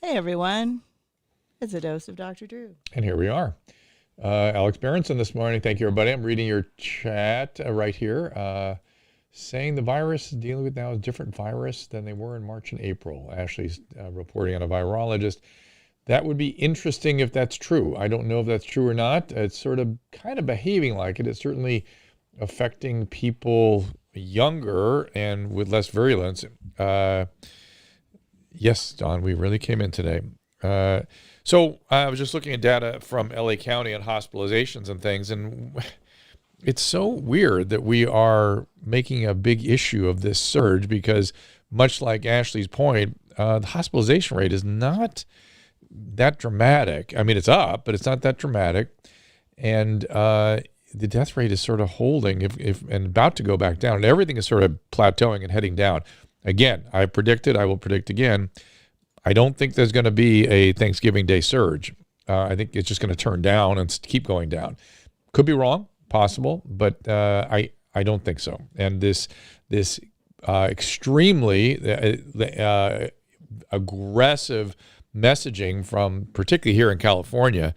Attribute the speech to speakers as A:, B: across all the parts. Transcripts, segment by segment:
A: Hey, everyone. It's a dose of Dr. Drew.
B: And here we are. Alex Berenson this morning. Thank you, everybody. I'm reading your chat right here. Saying the virus is dealing with now a different virus than they were in March and April. Ashley's reporting on a virologist. That would be interesting if that's true. I don't know if that's true or not. It's sort of kind of behaving like it. It's certainly affecting people younger and with less virulence. Yes, Don, we really came in today. So I was just looking at data from LA County on hospitalizations and things, and it's so weird that we are making a big issue of this surge because, much like Ashley's point, the hospitalization rate is not that dramatic. I mean, it's up, but it's not that dramatic. And the death rate is sort of holding and about to go back down. And everything is sort of plateauing and heading down. Again, I predicted, I will predict again, I don't think there's going to be a Thanksgiving Day surge. I think it's just going to turn down and keep going down. Could be wrong, possible, but I don't think so. And this extremely aggressive messaging from particularly here in California,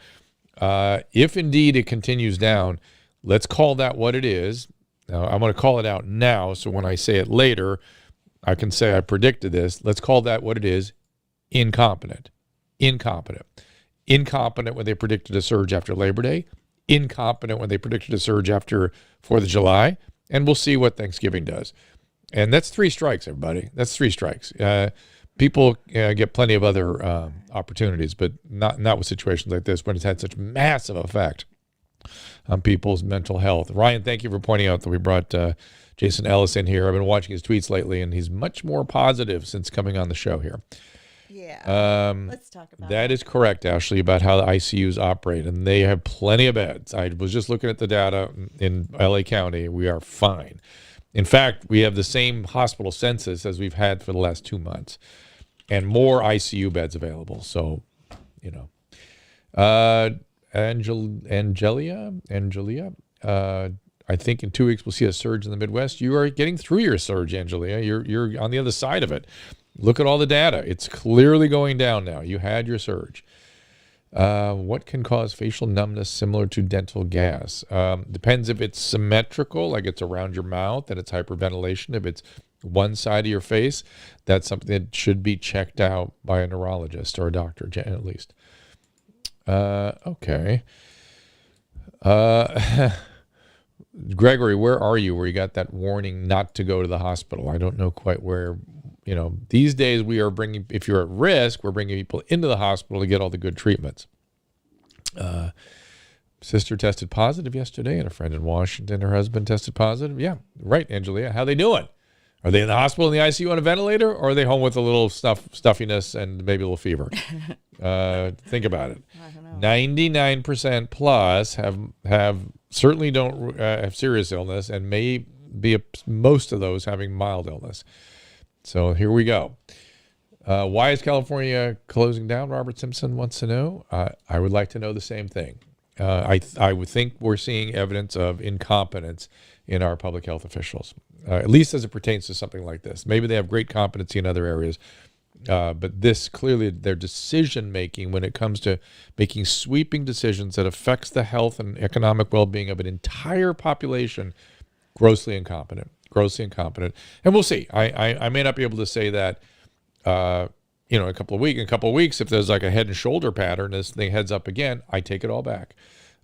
B: if indeed it continues down, let's call that what it is. Now, I'm going to call it out now, so when I say it later, I can say I predicted this. Let's call that what it is. Incompetent when they predicted a surge after Labor Day, incompetent when they predicted a surge after 4th of July, and we'll see what Thanksgiving does. And that's 3 strikes, everybody. That's 3 strikes. People get plenty of other opportunities, but not with situations like this when it's had such massive effect on people's mental health. Ryan, thank you for pointing out that we brought Jason Ellis in here. I've been watching his tweets lately, and he's much more positive since coming on the show here.
A: Yeah. Let's talk about
B: that. That is correct, Ashley, about how the ICUs operate, and they have plenty of beds. I was just looking at the data in LA County. We are fine. In fact, we have the same hospital census as we've had for the last 2 months, and more ICU beds available. So, you know, Angelia. I think in 2 weeks we'll see a surge in the Midwest. You are getting through your surge, Angelia. You're on the other side of it. Look at all the data. It's clearly going down now. You had your surge. What can cause facial numbness similar to dental gas? Depends if it's symmetrical, like it's around your mouth and it's hyperventilation. If it's one side of your face, that's something that should be checked out by a neurologist or a doctor, at least. Okay. Gregory, where are you where you got that warning not to go to the hospital? I don't know quite where. You know, these days we are bringing, if you're at risk, we're bringing people into the hospital to get all the good treatments. Sister tested positive yesterday, and a friend in Washington, her husband tested positive. Yeah, right, Angelia. How they doing? Are they in the hospital in the ICU on a ventilator, or are they home with a little stuffiness and maybe a little fever? Think about it.
A: I don't know.
B: 99% plus have certainly don't have serious illness, and may be most of those having mild illness. So here we go. Why is California closing down? Robert Simpson wants to know. I would like to know the same thing. I would think we're seeing evidence of incompetence in our public health officials, at least as it pertains to something like this. Maybe they have great competency in other areas, but this clearly, their decision-making when it comes to making sweeping decisions that affects the health and economic well-being of an entire population, grossly incompetent. And we'll see. I may not be able to say that, in a couple of weeks, if there's like a head and shoulder pattern, this thing heads up again, I take it all back.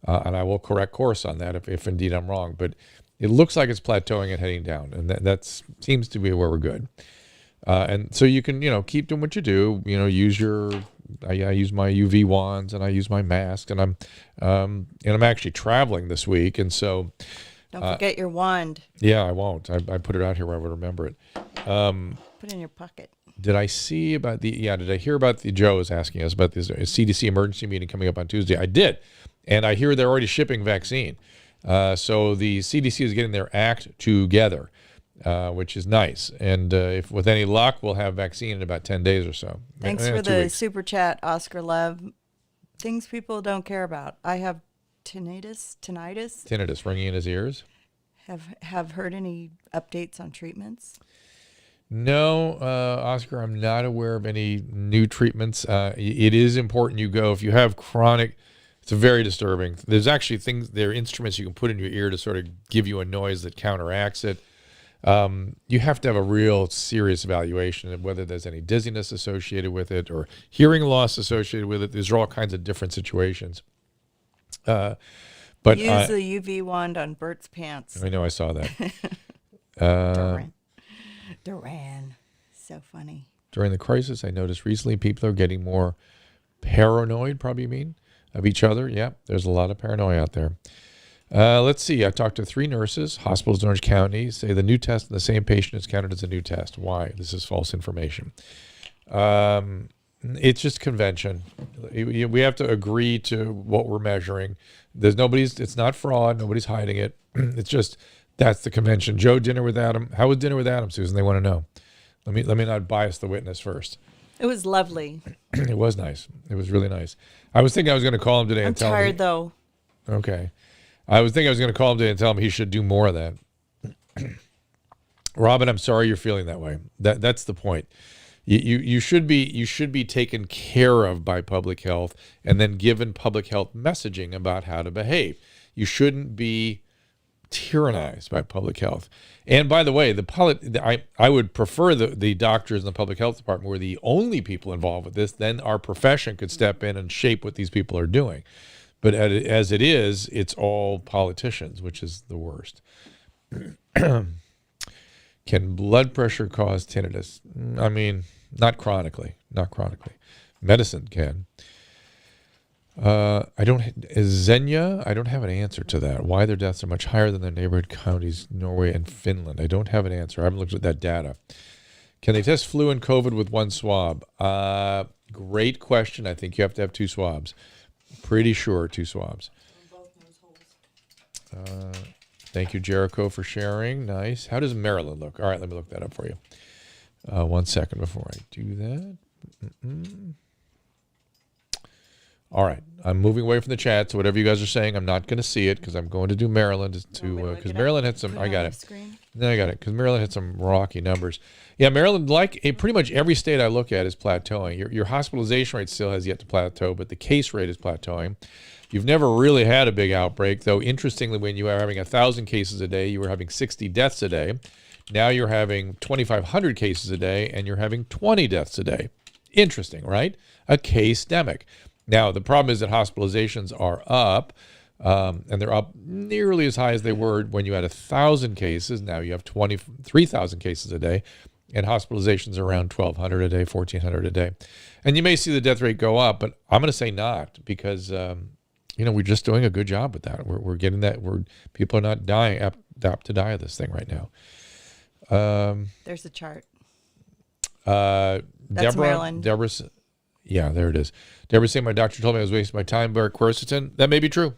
B: And I will correct course on that if indeed I'm wrong. But it looks like it's plateauing and heading down. And that seems to be where we're good. And so you can, keep doing what you do, use I use my UV wands and I use my mask, and I'm actually traveling this week. And so,
A: Don't forget your wand.
B: Yeah, I won't. I put it out here where I would remember it.
A: Put it in your pocket.
B: Did I hear about Joe is asking us about this CDC Emergency Meeting coming up on Tuesday? I did. And I hear they're already shipping vaccine. So the CDC is getting their act together, which is nice. And if with any luck, we'll have vaccine in about 10 days or so.
A: Thanks for the super chat, Oscar Love. Things people don't care about. I have tinnitus ringing
B: in his ears.
A: Have heard any updates on treatments?
B: No, Oscar, I'm not aware of any new treatments. It is important you go if you have chronic. It's very disturbing. There's actually there are instruments you can put in your ear to sort of give you a noise that counteracts it. You have to have a real serious evaluation of whether there's any dizziness associated with it or hearing loss associated with it. These are all kinds of different situations. But
A: Use the UV wand on Bert's pants.
B: I know I saw that.
A: Duran. So funny.
B: During the crisis, I noticed recently people are getting more paranoid, probably you mean, of each other. Yeah, there's a lot of paranoia out there. Let's see. I talked to 3 nurses, hospitals in Orange County, say the new test in the same patient is counted as a new test. Why? This is false information. It's just convention. We have to agree to what we're measuring. It's not fraud. Nobody's hiding it. It's just, that's the convention. Joe, dinner with Adam. How was dinner with Adam, Susan? They want to know. Let me not bias the witness first.
A: It was lovely.
B: It was nice. It was really nice. I was thinking I was going to call him today and tell him.
A: I'm tired, though.
B: Okay. I was thinking I was going to call him today and tell him he should do more of that. Robin, I'm sorry you're feeling that way. That's the point. You should be taken care of by public health and then given public health messaging about how to behave. You shouldn't be tyrannized by public health. And by the way, I would prefer the doctors in the public health department were the only people involved with this. Then our profession could step in and shape what these people are doing. But as it is, it's all politicians, which is the worst. Can blood pressure cause tinnitus? I mean, not chronically. Medicine can. Xenia, I don't have an answer to that. Why their deaths are much higher than their neighborhood counties, Norway and Finland. I don't have an answer. I haven't looked at that data. Can they test flu and COVID with one swab? Great question. I think you have to have 2 swabs. Pretty sure 2 swabs. Thank you, Jericho, for sharing. Nice. How does Maryland look? All right, let me look that up for you. 1 second before I do that. All right, I'm moving away from the chat, so whatever you guys are saying, I'm not going to see it because I'm going to do Maryland because Maryland had some. I got it. No, I got it because Maryland had some rocky numbers. Yeah, Maryland, pretty much every state I look at is plateauing. Your hospitalization rate still has yet to plateau, but the case rate is plateauing. You've never really had a big outbreak, though. Interestingly, when you were having 1,000 cases a day, you were having 60 deaths a day. Now you're having 2,500 cases a day, and you're having 20 deaths a day. Interesting, right? A case-demic. Now, the problem is that hospitalizations are up, and they're up nearly as high as they were when you had 1,000 cases. Now you have 23,000 cases a day, and hospitalizations are around 1,200 a day, 1,400 a day. And you may see the death rate go up, but I'm going to say not because, we're just doing a good job with that. We're getting that. People are not dying, apt to die of this thing right now.
A: There's a chart.
B: That's
A: Maryland.
B: Yeah, there it is. Deborah saying my doctor told me I was wasting my time by quercetin. That may be true.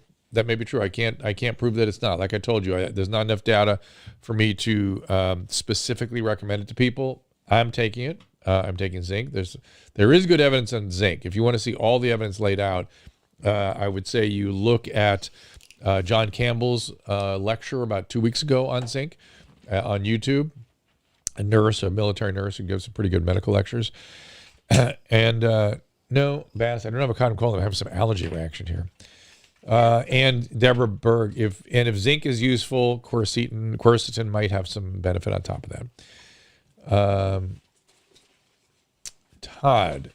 B: I can't prove that it's not. Like I told you, there's not enough data for me to specifically recommend it to people. I'm taking it. I'm taking zinc. There is good evidence on zinc. If you want to see all the evidence laid out, I would say you look at John Campbell's lecture about 2 weeks ago on zinc on YouTube. A military nurse who gives some pretty good medical lectures. And no, Bass, I don't have a common cold. I have some allergy reaction here. And Deborah Berg, if zinc is useful, quercetin might have some benefit on top of that. Todd,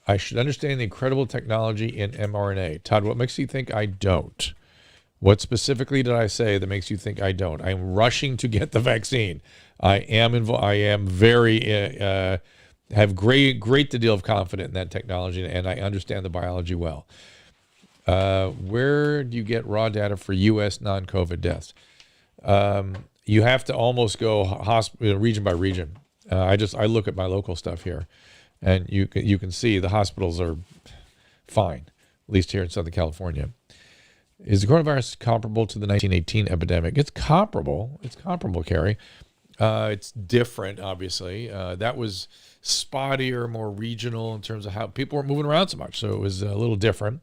B: I should understand the incredible technology in mRNA. Todd, what makes you think I don't? What specifically did I say that makes you think I don't? I'm rushing to get the vaccine. I am very have great deal of confidence in that technology, and I understand the biology well. Where do you get raw data for U.S. non-COVID deaths? You have to almost go region by region. I look at my local stuff here, and you can see the hospitals are fine, at least here in Southern California. Is the coronavirus comparable to the 1918 epidemic? It's comparable. Carrie. It's different, obviously. That was spottier, more regional in terms of how people weren't moving around so much. So it was a little different.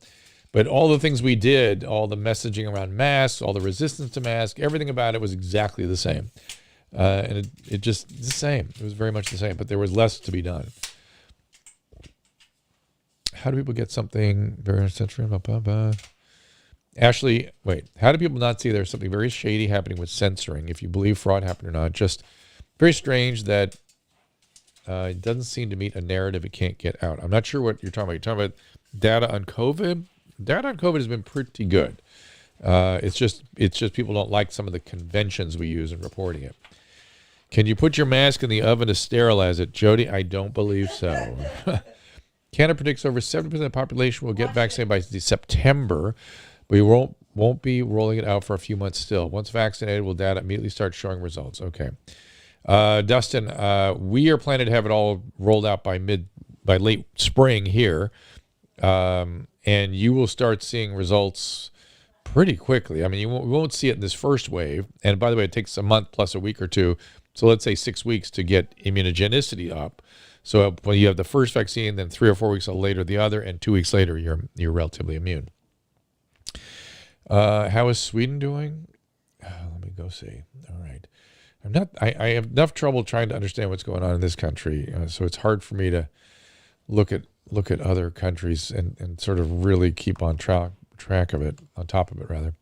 B: But all the things we did, all the messaging around masks, all the resistance to masks, everything about it was exactly the same. And it just the same. It was very much the same, but there was less to be done. How do people get something very sensory? Ashley, wait. How do people not see there's something very shady happening with censoring? If you believe fraud happened or not, just very strange that it doesn't seem to meet a narrative it can't get out. I'm not sure what you're talking about. You're talking about data on COVID. Data on COVID has been pretty good. It's just people don't like some of the conventions we use in reporting it. Can you put your mask in the oven to sterilize it, Jody? I don't believe so. Canada predicts over 70% of the population will get vaccinated by September. We won't be rolling it out for a few months still. Once vaccinated, will data immediately start showing results? Okay. Dustin, we are planning to have it all rolled out by late spring here, and you will start seeing results pretty quickly. I mean, we won't see it in this first wave. And by the way, it takes a month plus a week or two. So let's say 6 weeks to get immunogenicity up. So when you have the first vaccine, then 3 or 4 weeks later the other, and 2 weeks later you're relatively immune. How is Sweden doing? Let me go see. All right. I have enough trouble trying to understand what's going on in this country, so it's hard for me to look at other countries and sort of really keep on track of it, on top of it rather.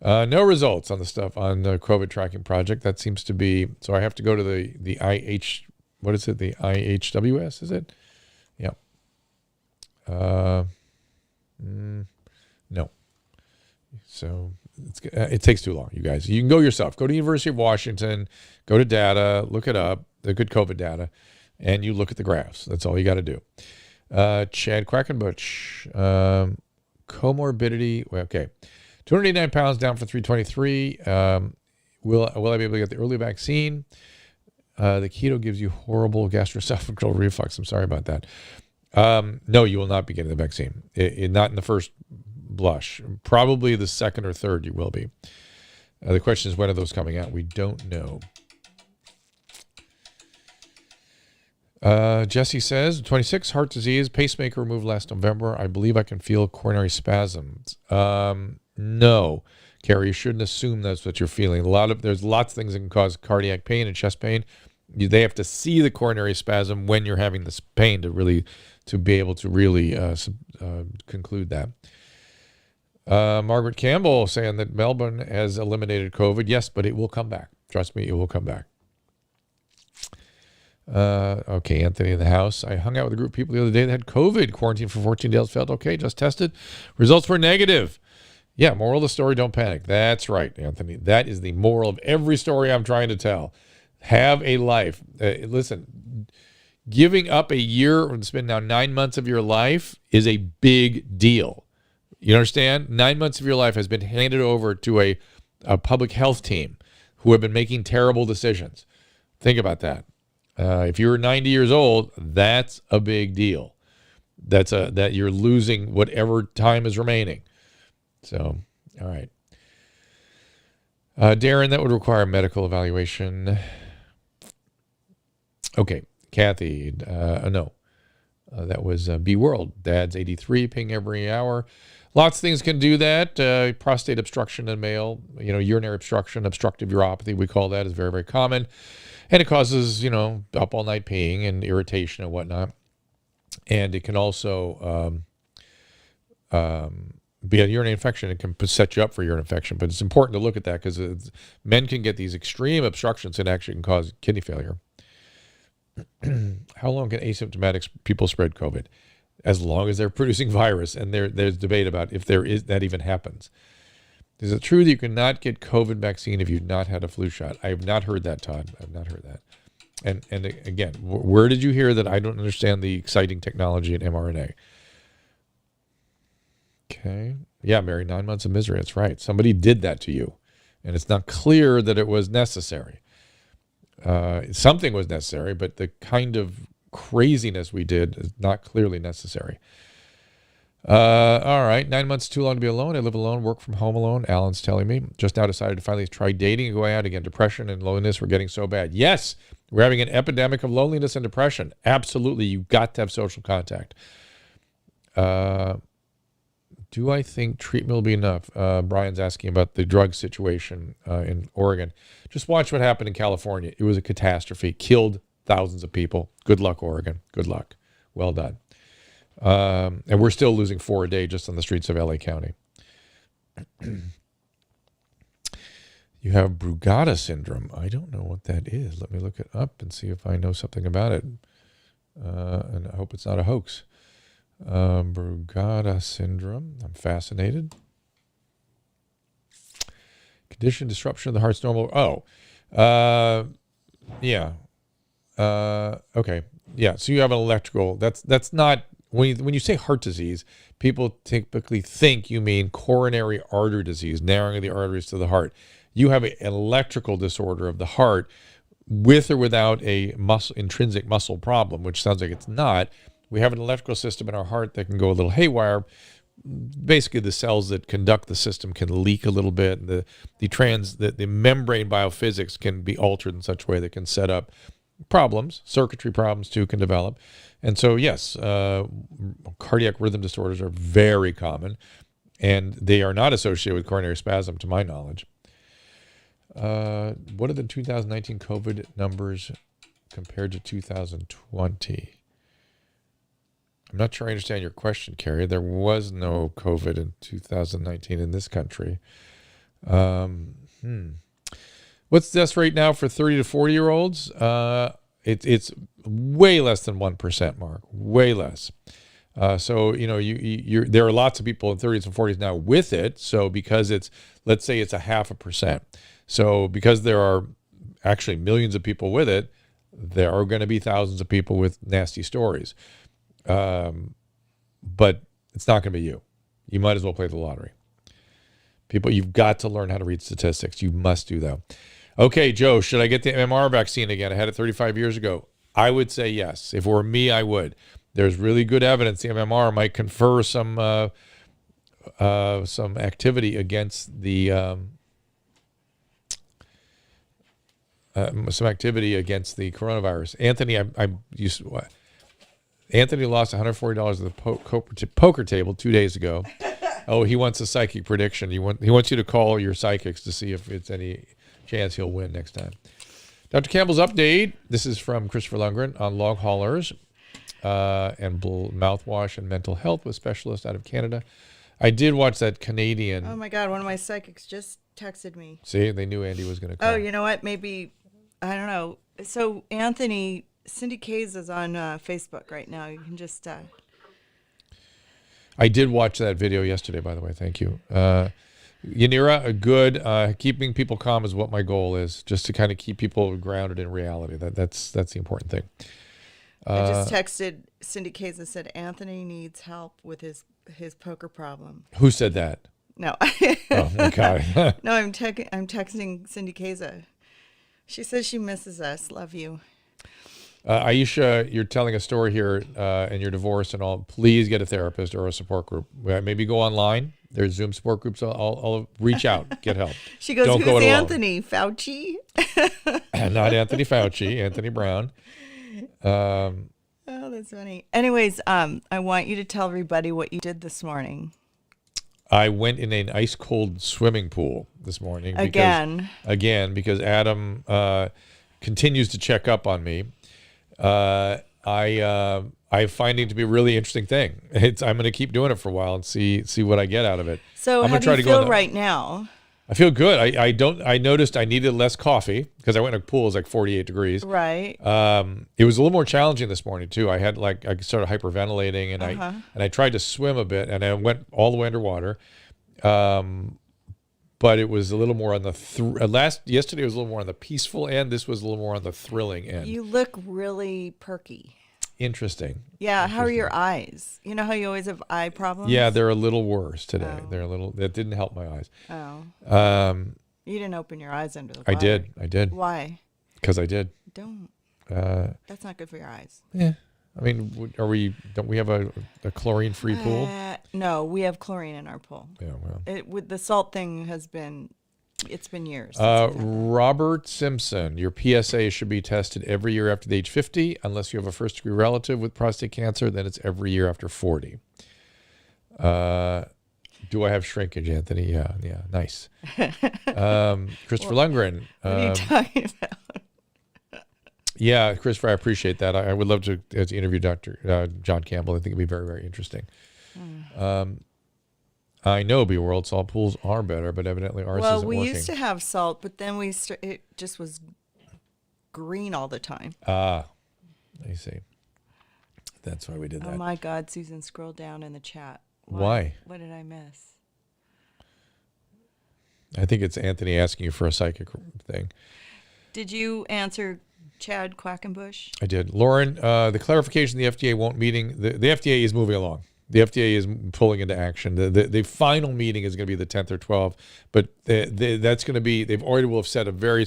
B: No results on the stuff on the COVID tracking project. That seems to be, so I have to go to the IH, what is it? The IHWS, is it? Yeah. No. So it takes too long, you guys. You can go yourself. Go to University of Washington, go to data, look it up, the good COVID data, and you look at the graphs. That's all you got to do. Chad Quackenbush, comorbidity. Okay. 289 pounds, down from 323. Will I be able to get the early vaccine? The keto gives you horrible gastroesophageal reflux. I'm sorry about that. No, you will not be getting the vaccine. Not in the first blush. Probably the second or third you will be. The question is, when are those coming out? We don't know. Jesse says, 26, heart disease, pacemaker removed last November. I believe I can feel coronary spasms. No, Carrie, you shouldn't assume that's what you're feeling. There's lots of things that can cause cardiac pain and chest pain. They have to see the coronary spasm when you're having this pain to be able to really conclude that. Margaret Campbell saying that Melbourne has eliminated COVID. Yes, but it will come back. Trust me, it will come back. Okay, Anthony in the house. I hung out with a group of people the other day that had COVID. Quarantined for 14 days. Felt okay. Just tested. Results were negative. Yeah, moral of the story, don't panic. That's right, Anthony. That is the moral of every story I'm trying to tell. Have a life. Listen, giving up a year, it's been now 9 months of your life, is a big deal. You understand? 9 months of your life has been handed over to a public health team who have been making terrible decisions. Think about that. If you're 90 years old, that's a big deal. That you're losing whatever time is remaining. So, all right. Darren, that would require a medical evaluation. Okay. Kathy, no. That was B World. Dad's 83, ping every hour. Lots of things can do that. Prostate obstruction in male, urinary obstruction, obstructive uropathy, we call that, is very, very common. And it causes, up all night peeing and irritation and whatnot. And it can also be a urinary infection. It can set you up for urine infection. But it's important to look at that because men can get these extreme obstructions that actually can cause kidney failure. How long can asymptomatic people spread COVID? As long as they're producing virus. And there's debate about if that even happens. Is it true that you cannot get COVID vaccine if you've not had a flu shot? I have not heard that, Todd. I've not heard that. And again, where did you hear that? I don't understand the exciting technology in mRNA. Okay. Yeah, Mary, 9 months of misery. That's right. Somebody did that to you. And it's not clear that it was necessary. Something was necessary, but the kind of craziness we did is not clearly necessary. All right. 9 months too long to be alone. I live alone, work from home alone. Alan's telling me. Just now decided to finally try dating and going out again. Depression and loneliness were getting so bad. Yes, we're having an epidemic of loneliness and depression. Absolutely. You've got to have social contact. Do I think treatment will be enough? Brian's asking about the drug situation in Oregon. Just watch what happened in California. It was a catastrophe. Killed thousands of people. Good luck, Oregon. Good luck. Well done. And we're still losing 4 a day just on the streets of LA County. You have Brugada Syndrome. I don't know what that is. Let me look it up and see if I know something about it. And I hope it's not a hoax. Brugada Syndrome. I'm fascinated. Condition disruption of the heart's normal. Yeah. Okay. Yeah. So you have an electrical. That's not when you say heart disease, people typically think you mean coronary artery disease, narrowing of the arteries to the heart. You have an electrical disorder of the heart with or without a intrinsic muscle problem, which sounds like it's not. We have an electrical system in our heart that can go a little haywire. Basically, the cells that conduct the system can leak a little bit. The membrane biophysics can be altered in such a way that can set up problems. Circuitry problems, too, can develop. And so, yes, cardiac rhythm disorders are very common, and they are not associated with coronary spasm, to my knowledge. What are the 2019 COVID numbers compared to 2020? I'm not sure I understand your question, Carrie. There was no COVID in 2019 in this country. What's the death rate now for 30 to 40-year-olds? It's way less than 1%, Mark. Way less. So, there are lots of people in 30s and 40s now with it. So because let's say it's 0.5%. So because there are actually millions of people with it, there are going to be thousands of people with nasty stories. But it's not going to be you. You might as well play the lottery. People, you've got to learn how to read statistics. You must do that. Okay, Joe, should I get the MMR vaccine again? I had it 35 years ago. I would say yes. If it were me, I would. There's really good evidence the MMR might confer some activity against the coronavirus. Anthony lost $140 at the poker table 2 days ago. Oh, he wants a psychic prediction. He wants you to call your psychics to see if it's any chance he'll win next time. Dr. Campbell's update. This is from Christopher Lundgren on long haulers and mouthwash and mental health with specialists out of Canada. I did watch that Canadian.
A: Oh my God, one of my psychics just texted me.
B: See, they knew Andy was going to call.
A: Oh, you know what? Maybe, I don't know. So Anthony, Cindy Kays is on Facebook right now. You can just...
B: I did watch that video yesterday, by the way. Thank you. Yanira, good. Keeping people calm is what my goal is, just to kind of keep people grounded in reality. That's the important thing.
A: I just texted Cindy Kays and said, Anthony needs help with his poker problem.
B: Who said that?
A: No.
B: Oh, my God.
A: No, I'm texting Cindy Kays. She says she misses us. Love you.
B: Aisha, you're telling a story here and you're divorced and all. Please get a therapist or a support group. Maybe go online. There's Zoom support groups. I'll reach out. Get help.
A: She goes,
B: Don't
A: who's
B: go
A: Anthony? Fauci?
B: Not Anthony Fauci. Anthony Brown.
A: Oh, that's funny. Anyways, I want you to tell everybody what you did this morning.
B: I went in an ice cold swimming pool this morning. Because Adam continues to check up on me. I find it to be a really interesting thing. I'm going to keep doing it for a while and see what I get out of it.
A: So how do you feel right now?
B: I feel good. I noticed I needed less coffee because I went in a pool. It was like 48 degrees.
A: Right.
B: It was a little more challenging this morning too. I started hyperventilating and I tried to swim a bit and I went all the way underwater. But it was a little more on the yesterday was a little more on the peaceful end. This was a little more on the thrilling end.
A: You look really perky.
B: Interesting.
A: Yeah. How are your eyes? You know how you always have eye problems?
B: Yeah, they're a little worse today.
A: Oh.
B: That didn't help my eyes.
A: Oh. You didn't open your eyes under the
B: I
A: water.
B: did.
A: Why?
B: Because I did.
A: Don't. That's not good for your eyes.
B: Yeah. I mean, don't we have a chlorine-free pool?
A: No, we have chlorine in our pool.
B: Yeah, well.
A: With the salt thing it's been years.
B: Robert Simpson, your PSA should be tested every year after the age 50. Unless you have a first-degree relative with prostate cancer, then it's every year after 40. Do I have shrinkage, Anthony? Yeah, nice. Christopher Lundgren.
A: What are you talking about?
B: Yeah, Christopher, I appreciate that. I would love to interview Dr. John Campbell. I think it'd be very, very interesting. I know, B-World, salt pools are better, but evidently ours isn't working.
A: Well, we used to have salt, but then it just was green all the time.
B: I see. That's why we did that.
A: Oh, my God, Susan, scroll down in the chat.
B: Why?
A: What did I miss?
B: I think it's Anthony asking you for a psychic thing.
A: Did you answer Chad Quackenbush?
B: I did. Lauren, the clarification the FDA won't meeting, the FDA is moving along. The FDA is pulling into action. The final meeting is going to be the 10th or 12th, but that's going to be, they've already will have set a very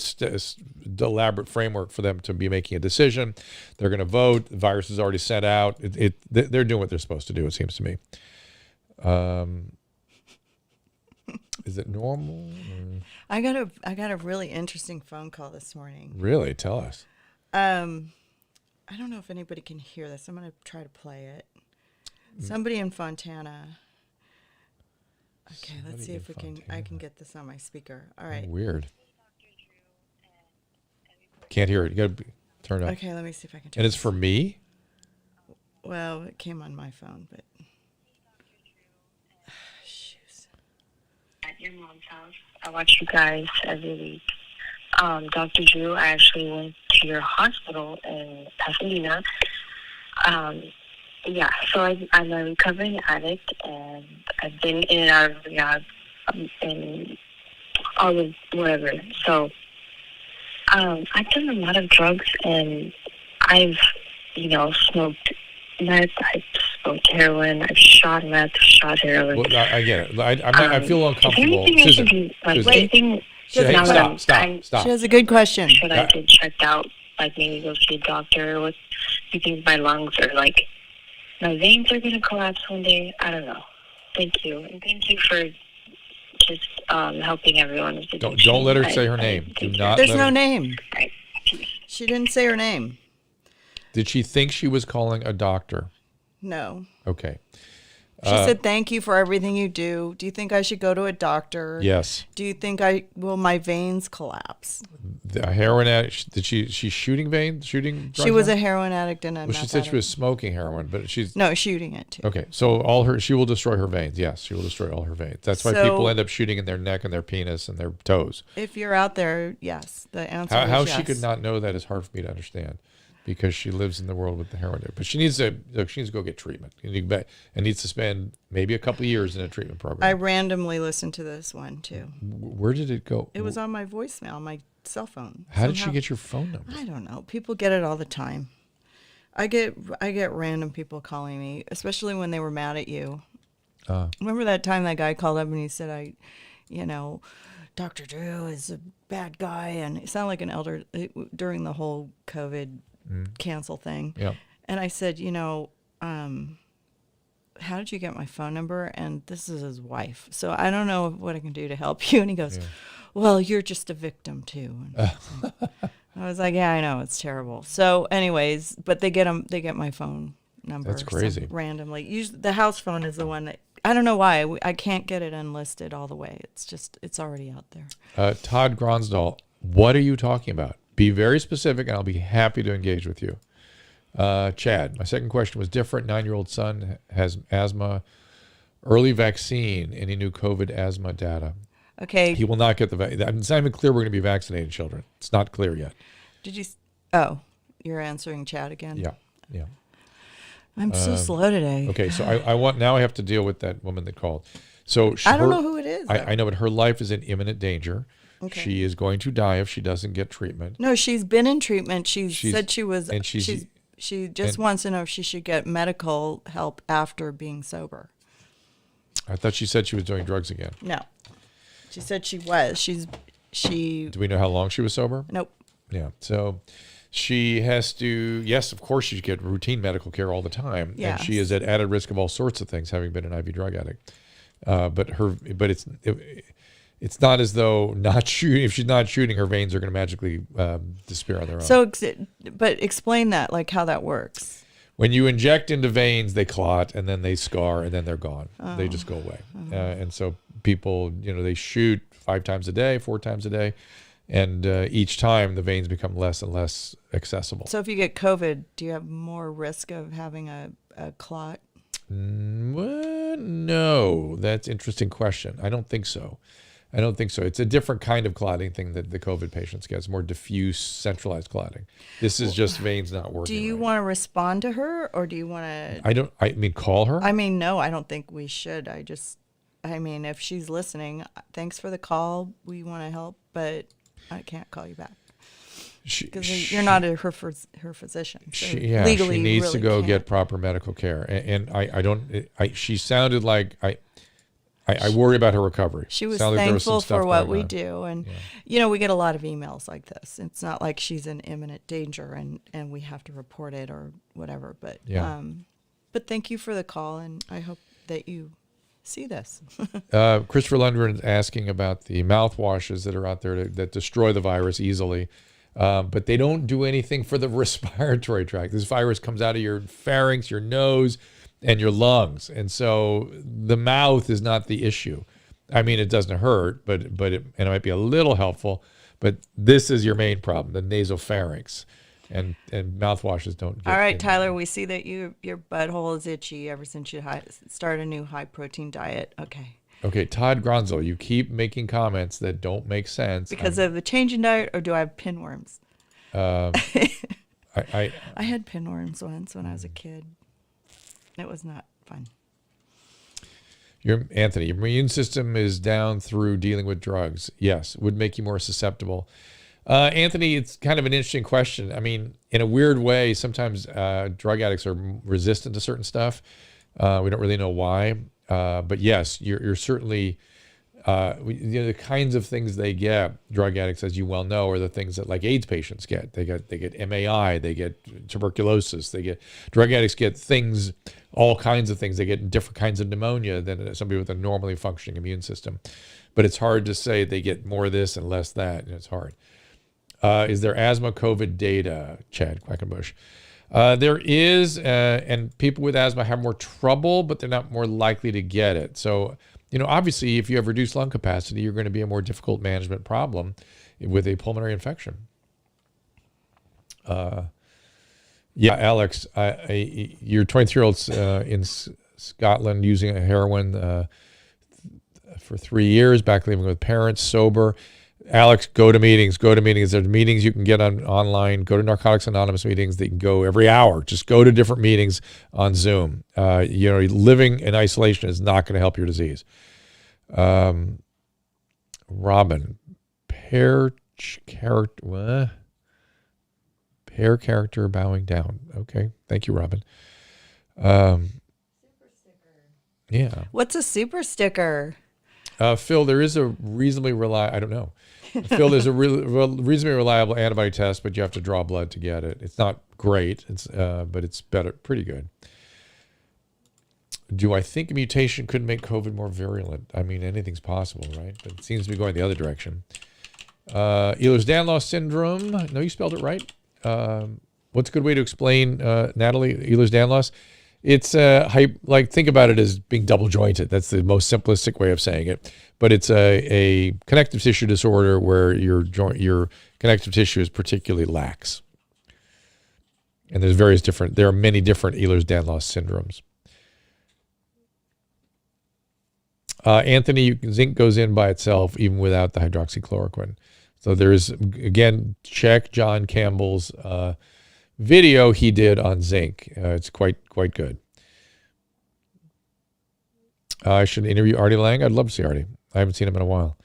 B: elaborate framework for them to be making a decision. They're going to vote. The virus is already sent out. They're doing what they're supposed to do, it seems to me. Is it normal?
A: I got a really interesting phone call this morning.
B: Really? Tell us.
A: I don't know if anybody can hear this. I'm going to try to play it. Somebody in Fontana. Okay, let's see if I can get this on my speaker. All right.
B: Oh, weird. Can't hear it. You got to turn it up.
A: Okay, let me see if I can turn
B: And it's for me?
A: Well, it came on my phone, but shoes.
C: At your mom's house. I watch you guys every week. Dr. Drew, I actually went to your hospital in Pasadena. Yeah, so I'm a recovering addict, and I've been in and out of rehab and all of whatever. So I've done a lot of drugs, and I've, smoked meth, I've smoked heroin, I've shot meth, shot heroin.
B: Well, I get it. I feel uncomfortable.
C: Susan,
B: Stop.
A: She has a good question.
C: Should I get checked out? Like maybe go see a doctor? What do you think my lungs are like? My veins are going to collapse one day. I don't know. Thank you. And thank you for just helping everyone with the
B: Don't let her say her name. Do not.
A: There's no name.
C: Right.
A: She didn't say her name.
B: Did she think she was calling a doctor?
A: No.
B: Okay.
A: She said, thank you for everything you do. Do you think I should go to a doctor?
B: Yes.
A: Do you think will my veins collapse?
B: The heroin addict, she's shooting veins? Shooting drugs?
A: She was a heroin addict and a
B: Well, she said she was smoking heroin, but she's...
A: No, shooting it too.
B: Okay, so she will destroy her veins. Yes, she will destroy all her veins. That's why people end up shooting in their neck and their penis and their toes.
A: If you're out there, yes. The answer is
B: how
A: yes.
B: she could not know that is hard for me to understand, because she lives in the world with the heroin addict. But she needs to go get treatment. And needs to spend maybe a couple of years in a treatment program.
A: I randomly listened to this one too.
B: Where did it go?
A: It was on my voicemail, on my cell phone.
B: How did she get your phone number?
A: I don't know. People get it all the time. I get random people calling me, especially when they were mad at you. Remember that time that guy called up and he said, Dr. Drew is a bad guy, and it sounded like an elder during the whole COVID cancel thing.
B: Yeah.
A: And I said, how did you get my phone number? And this is his wife. So I don't know what I can do to help you. And he goes, well, you're just a victim too. And I was like, yeah, I know, it's terrible. So anyways, but they get my phone number.
B: That's crazy.
A: Randomly. Usually the house phone is the one that, I don't know why. I can't get it unlisted all the way. It's already out there.
B: Todd Gronsdahl, what are you talking about? Be very specific, and I'll be happy to engage with you. Chad, my second question was different. 9-year-old son has asthma. Early vaccine. Any new COVID asthma data?
A: Okay.
B: He will not get the vaccine. It's not even clear we're going to be vaccinating children. It's not clear yet.
A: Did you? Oh, you're answering Chad again?
B: Yeah.
A: I'm so slow today.
B: Okay, so I have to deal with that woman that called. So
A: I don't know who it is.
B: I know, but her life is in imminent danger.
A: Okay.
B: She is going to die if she doesn't get treatment.
A: No, she's been in treatment. She said she was.
B: And
A: she just wants to know if she should get medical help after being sober.
B: I thought she said she was doing drugs again.
A: No, she said she was.
B: Do we know how long she was sober?
A: Nope.
B: Yeah. So she has to. Yes, of course, she should get routine medical care all the time.
A: Yes.
B: And she is at added risk of all sorts of things, having been an IV drug addict. But it's not as though if she's not shooting, her veins are going to magically disappear on their own.
A: So, but explain that, like how that works.
B: when you inject into veins, they clot and then they scar and then they're gone. They just go away. And so people, they shoot 5 times a day, 4 times a day. And each time the veins become less and less accessible.
A: So if you get COVID, do you have more risk of having a clot?
B: No, that's an interesting question. I don't think so. It's a different kind of clotting thing that the COVID patients get. It's more diffuse, centralized clotting. This is just veins not working.
A: Do you want to respond to her, or do you want to?
B: Call her?
A: No, I don't think we should. If she's listening, thanks for the call. We want to help, but I can't call you back. Because you're not her physician. So
B: she
A: legally,
B: needs
A: really
B: to go
A: can't.
B: get proper medical care. And she sounded like I worry about her recovery.
A: She was
B: Sounded like there
A: thankful
B: some stuff
A: for what
B: going
A: we
B: on.
A: do. And, we get a lot of emails like this. It's not like she's in imminent danger and we have to report it or whatever. But, but thank you for the call, and I hope that you see this.
B: Christopher Lundgren is asking about the mouthwashes that are out there that destroy the virus easily. But they don't do anything for the respiratory tract. This virus comes out of your pharynx, your nose, and your lungs. And so the mouth is not the issue. It doesn't hurt, but it might be a little helpful. But this is your main problem, the nasopharynx. And mouthwashes don't get
A: All right,
B: in.
A: Tyler, we see that your butthole is itchy ever since you started a new high-protein diet.
B: Okay, Todd Gronzo, you keep making comments that don't make sense.
A: Because of the change in diet, or do I have pinworms?
B: I
A: had pinworms once when I was a kid. It was not fun.
B: Anthony, your immune system is down through dealing with drugs. Yes, would make you more susceptible. Anthony, it's kind of an interesting question. In a weird way, sometimes drug addicts are resistant to certain stuff. We don't really know why. But yes, you're certainly, the kinds of things they get, drug addicts, as you well know, are the things that like AIDS patients get. They get MAI, they get tuberculosis, drug addicts get things, all kinds of things. They get different kinds of pneumonia than somebody with a normally functioning immune system. But it's hard to say they get more of this and less that, and it's hard. Is there asthma COVID data, Chad Quackenbush? There is, and people with asthma have more trouble, but they're not more likely to get it. So, obviously, if you have reduced lung capacity, you're going to be a more difficult management problem with a pulmonary infection. Alex, your 23-year-old's in Scotland using a heroin for 3 years, back living with parents, sober. Alex, go to meetings. There's meetings you can get online. Go to Narcotics Anonymous meetings. They can go every hour. Just go to different meetings on Zoom. Living in isolation is not going to help your disease. Robin, pair character bowing down. Okay, thank you, Robin.
A: Super
B: sticker. Yeah.
A: What's a super sticker?
B: Phil, there is a reasonably reliable, I don't know. Phil, there's a reasonably reliable antibody test, but you have to draw blood to get it. It's not great, but it's better, pretty good. Do I think a mutation could make COVID more virulent? Anything's possible, right? But it seems to be going the other direction. Ehlers-Danlos syndrome. No, you spelled it right. What's a good way to explain, Natalie, Ehlers-Danlos? It's think about it as being double jointed. That's the most simplistic way of saying it. But it's a connective tissue disorder where your connective tissue is particularly lax. And there are many different Ehlers-Danlos syndromes. Anthony, zinc goes in by itself even without the hydroxychloroquine. So again, check John Campbell's video he did on zinc. It's quite good. I should interview Artie Lang. I'd love to see Artie. I haven't seen him in a while.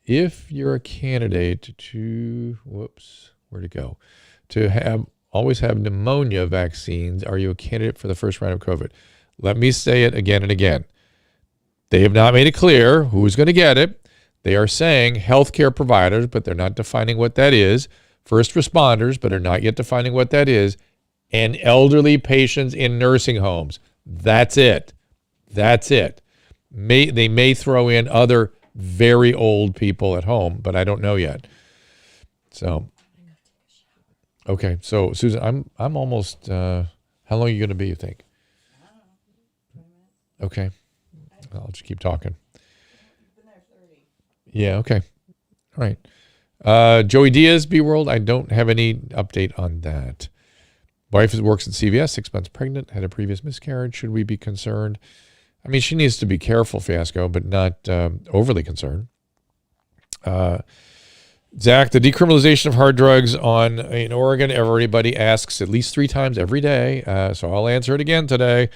B: If you're a candidate to always have pneumonia vaccines, are you a candidate for the first round of COVID? Let me say it again and again. They have not made it clear who's going to get it. They are saying healthcare providers, but they're not defining what that is. First responders, but are not yet defining what that is. And elderly patients in nursing homes. That's it. They may throw in other very old people at home, but I don't know yet. So, Okay, so Susan, I'm almost. How long are you going to be? You think? Okay, I'll just keep talking. Yeah. Okay. All right. Joey Diaz, B World. I don't have any update on that. Wife works at CVS, 6 months pregnant, had a previous miscarriage. Should we be concerned? I mean, she needs to be careful, Fiasco, but not overly concerned. Zach, the decriminalization of hard drugs in Oregon, everybody asks at least 3 times every day. So I'll answer it again today,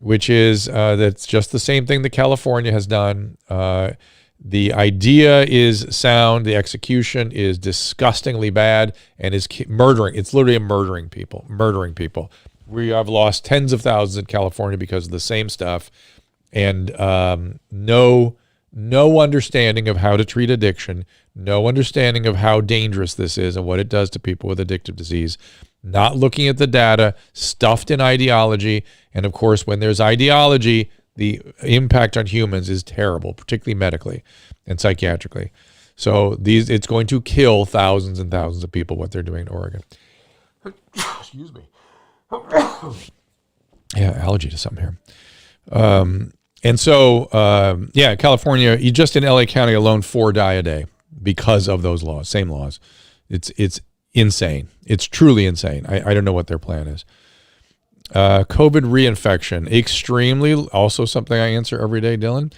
B: which is that's just the same thing that California has done. The idea is sound. The execution is disgustingly bad and is murdering. It's literally murdering people. We have lost tens of thousands in California because of the same stuff, and no understanding of how to treat addiction, no understanding of how dangerous this is and what it does to people with addictive disease, not looking at the data, stuffed in ideology. And of course, when there's ideology, the impact on humans is terrible, particularly medically and psychiatrically. So it's going to kill thousands and thousands of people, what they're doing in Oregon. Excuse me. Yeah, allergy to something here. And so, California, just in LA County alone, 4 die a day because of those laws, same laws. It's insane. It's truly insane. I don't know what their plan is. COVID reinfection, extremely, also something I answer every day, Dylan.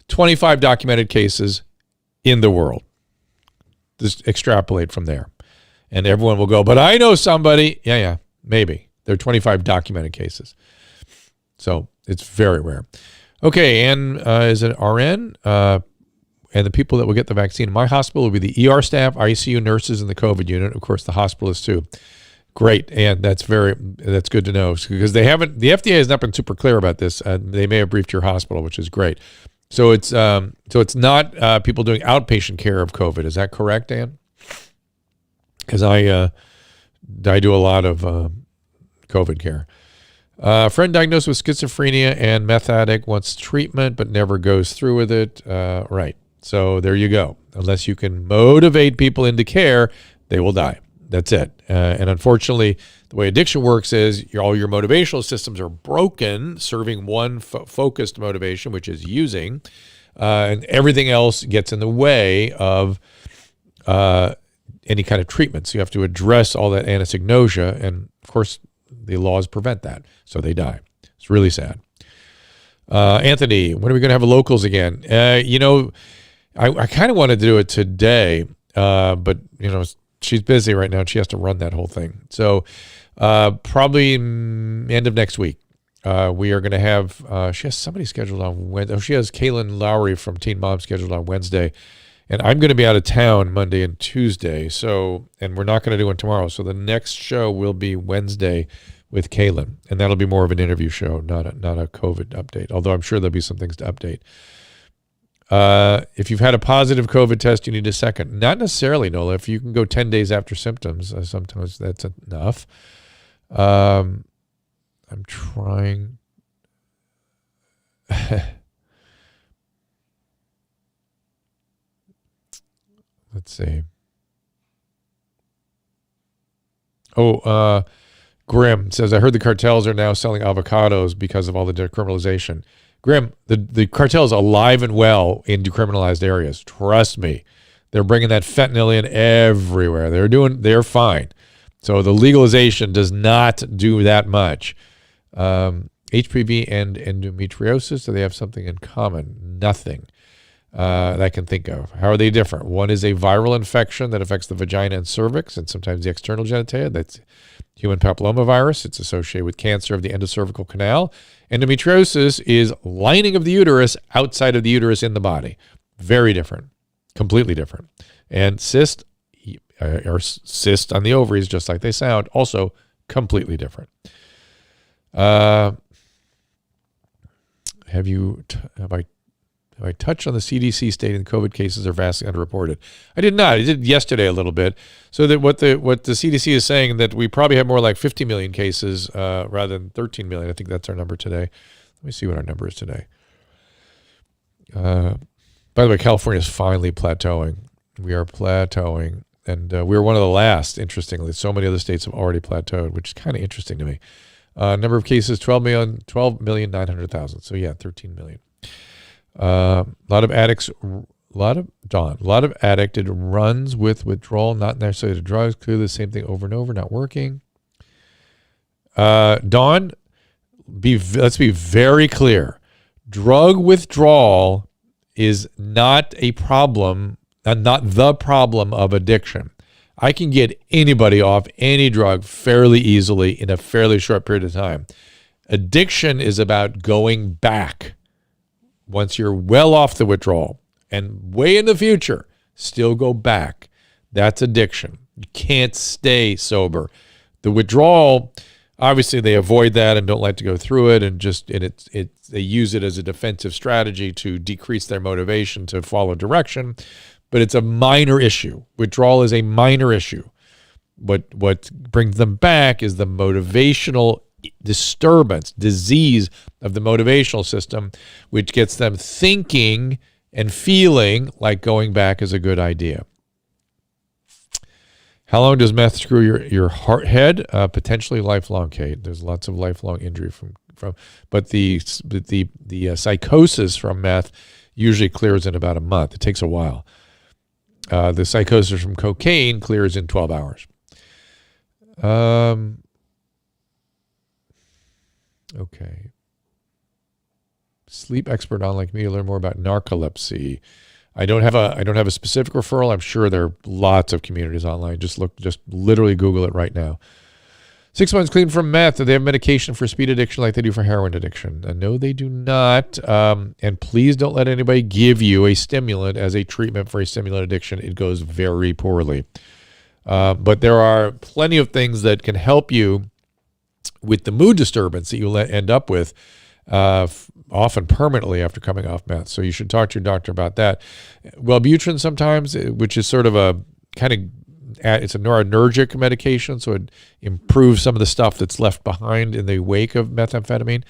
B: 25 documented cases in the world. Just extrapolate from there. And everyone will go, but I know somebody. Yeah, maybe. There are 25 documented cases. So it's very rare. Okay, and is it RN? And the people that will get the vaccine in my hospital will be the ER staff, ICU nurses, and the COVID unit. Of course, the hospitalists too. Great, and that's good to know because the FDA has not been super clear about this. They may have briefed your hospital, which is great. So it's not people doing outpatient care of COVID. Is that correct, Dan? Because I do a lot of COVID care. Friend diagnosed with schizophrenia and meth addict wants treatment but never goes through with it. Right. So there you go. Unless you can motivate people into care, they will die. That's it. And unfortunately, the way addiction works is all your motivational systems are broken, serving one focused motivation, which is using, and everything else gets in the way of any kind of treatment. So you have to address all that anosognosia, and of course, the laws prevent that, so they die. It's really sad. Anthony, when are we going to have locals again? I kind of wanted to do it today, but she's busy right now and she has to run that whole thing. So probably end of next week. We are going to have, she has somebody scheduled on Wednesday. Oh, she has Kaylin Lowry from Teen Mom scheduled on Wednesday. And I'm going to be out of town Monday and Tuesday. So, and we're not going to do one tomorrow. So the next show will be Wednesday with Kaylin. And that'll be more of an interview show, not a COVID update. Although I'm sure there'll be some things to update. If you've had a positive COVID test, you need a second. Not necessarily, Nola. If you can go 10 days after symptoms, sometimes that's enough. I'm trying. Let's see. Grim says, I heard the cartels are now selling avocados because of all the decriminalization. Grim, the cartel's alive and well in decriminalized areas. Trust me. They're bringing that fentanyl in everywhere. They're fine. So the legalization does not do that much. HPV and endometriosis, do they have something in common? Nothing that I can think of. How are they different? One is a viral infection that affects the vagina and cervix and sometimes the external genitalia. That's human papillomavirus. It's associated with cancer of the endocervical canal. Endometriosis is lining of the uterus outside of the uterus in the body. Very different. Completely different. And cyst on the ovaries, just like they sound, also completely different. Have I touched on the CDC stating COVID cases are vastly underreported? I did not. I did yesterday a little bit. So that what the CDC is saying, that we probably have more like 50 million cases rather than 13 million. I think that's our number today. Let me see what our number is today. By the way, California is finally plateauing. We are plateauing. And we were one of the last, interestingly. So many other states have already plateaued, which is kind of interesting to me. Number of cases, 12,900,000. So yeah, 13 million. A lot of addicts, a lot of addicted runs with withdrawal, not necessarily to drugs. Clearly the same thing over and over, not working. Dawn, let's be very clear. Drug withdrawal is not a problem, not the problem of addiction. I can get anybody off any drug fairly easily in a fairly short period of time. Addiction is about going back. Once you're well off the withdrawal and way in the future, still go back. That's addiction. You can't stay sober. The withdrawal, obviously they avoid that and don't like to go through it, and they use it as a defensive strategy to decrease their motivation to follow direction. But it's a minor issue. Withdrawal is a minor issue. What brings them back is the motivational disturbance, disease of the motivational system, which gets them thinking and feeling like going back is a good idea. How long does meth screw your head? Potentially lifelong, Kate. There's lots of lifelong injury from but the psychosis from meth usually clears in about a month. It takes a while. The psychosis from cocaine clears in 12 hours. Okay. Sleep expert on like me to learn more about narcolepsy. I don't have a specific referral. I'm sure there are lots of communities online. Just literally Google it right now. 6 months clean from meth. Do they have medication for speed addiction like they do for heroin addiction? No, they do not. And please don't let anybody give you a stimulant as a treatment for a stimulant addiction. It goes very poorly. But there are plenty of things that can help you with the mood disturbance that you'll end up with often permanently after coming off meth. So you should talk to your doctor about that. Wellbutrin sometimes, which is sort of a kind of, it's a noradrenergic medication, so it improves some of the stuff that's left behind in the wake of methamphetamine.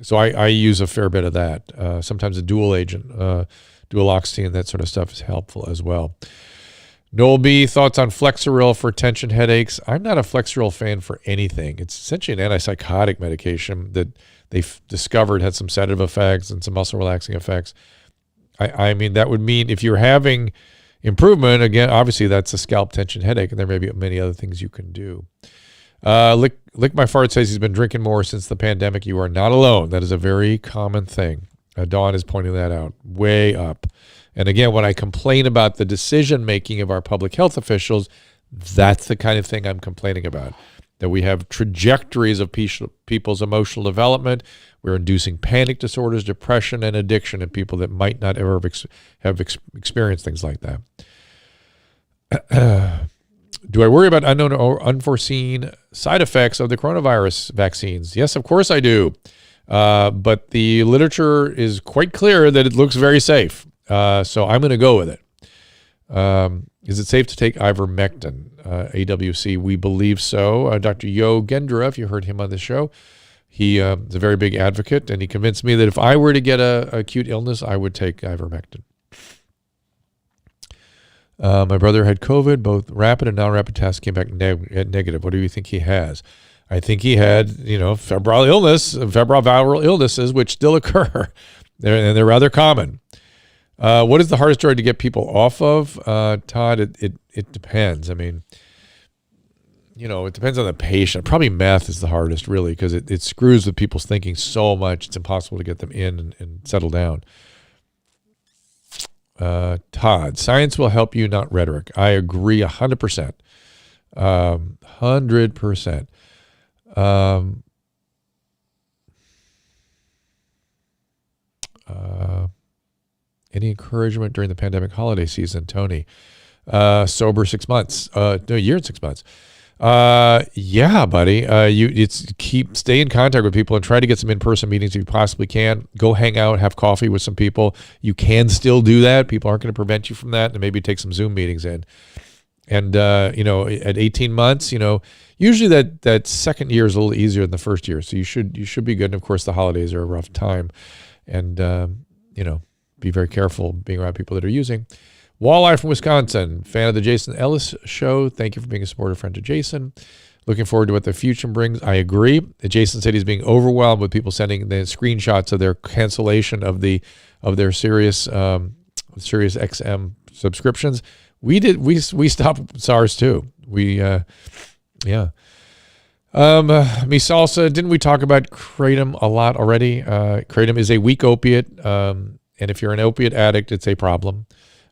B: So I use a fair bit of that. Sometimes a dual agent, dualoxetine, that sort of stuff is helpful as well. Noel B, thoughts on Flexural for tension headaches? I'm not a Flexural fan for anything. It's essentially an antipsychotic medication that they've discovered had some sedative effects and some muscle relaxing effects. I mean, that would mean if you're having improvement, again, obviously that's a scalp tension headache, and there may be many other things you can do. Lick My Fart says he's been drinking more since the pandemic. You are not alone. That is a very common thing. Dawn is pointing that out. Way up. And again, when I complain about the decision-making of our public health officials, that's the kind of thing I'm complaining about. That we have trajectories of people's emotional development. We're inducing panic disorders, depression, and addiction in people that might not ever have experienced things like that. Do I worry about unknown or unforeseen side effects of the coronavirus vaccines? Yes, of course I do. But the literature is quite clear that it looks very safe. So I'm going to go with it. Is it safe to take ivermectin? AWC, we believe so. Dr. Yo Gendra, if you heard him on the show, he is a very big advocate, and he convinced me that if I were to get a acute illness, I would take ivermectin. My brother had COVID. Both rapid and non-rapid tests came back negative. What do you think he has? I think he had, febrile viral illnesses, which still occur, and they're rather common. What is the hardest drug to get people off of, Todd? It depends. I mean, it depends on the patient. Probably meth is the hardest, really, because it screws with people's thinking so much. It's impossible to get them in and settle down. Todd, science will help you, not rhetoric. I agree 100%. 100%. Any encouragement during the pandemic holiday season, Tony? Sober 6 months. No, a year and 6 months. Yeah, buddy. Stay in contact with people and try to get some in-person meetings if you possibly can. Go hang out, have coffee with some people. You can still do that. People aren't going to prevent you from that, and maybe take some Zoom meetings in. And at 18 months, usually that second year is a little easier than the first year, so you should be good. And of course, the holidays are a rough time, and be very careful being around people that are using. Walleye from Wisconsin, fan of the Jason Ellis show. Thank you for being a supportive friend to Jason. Looking forward to what the future brings. I agree. Jason said he's being overwhelmed with people sending the screenshots of their cancellation of their Sirius XM subscriptions. We stopped SARS too. Me Salsa, didn't we talk about kratom a lot already? Kratom is a weak opiate, and if you're an opiate addict, it's a problem.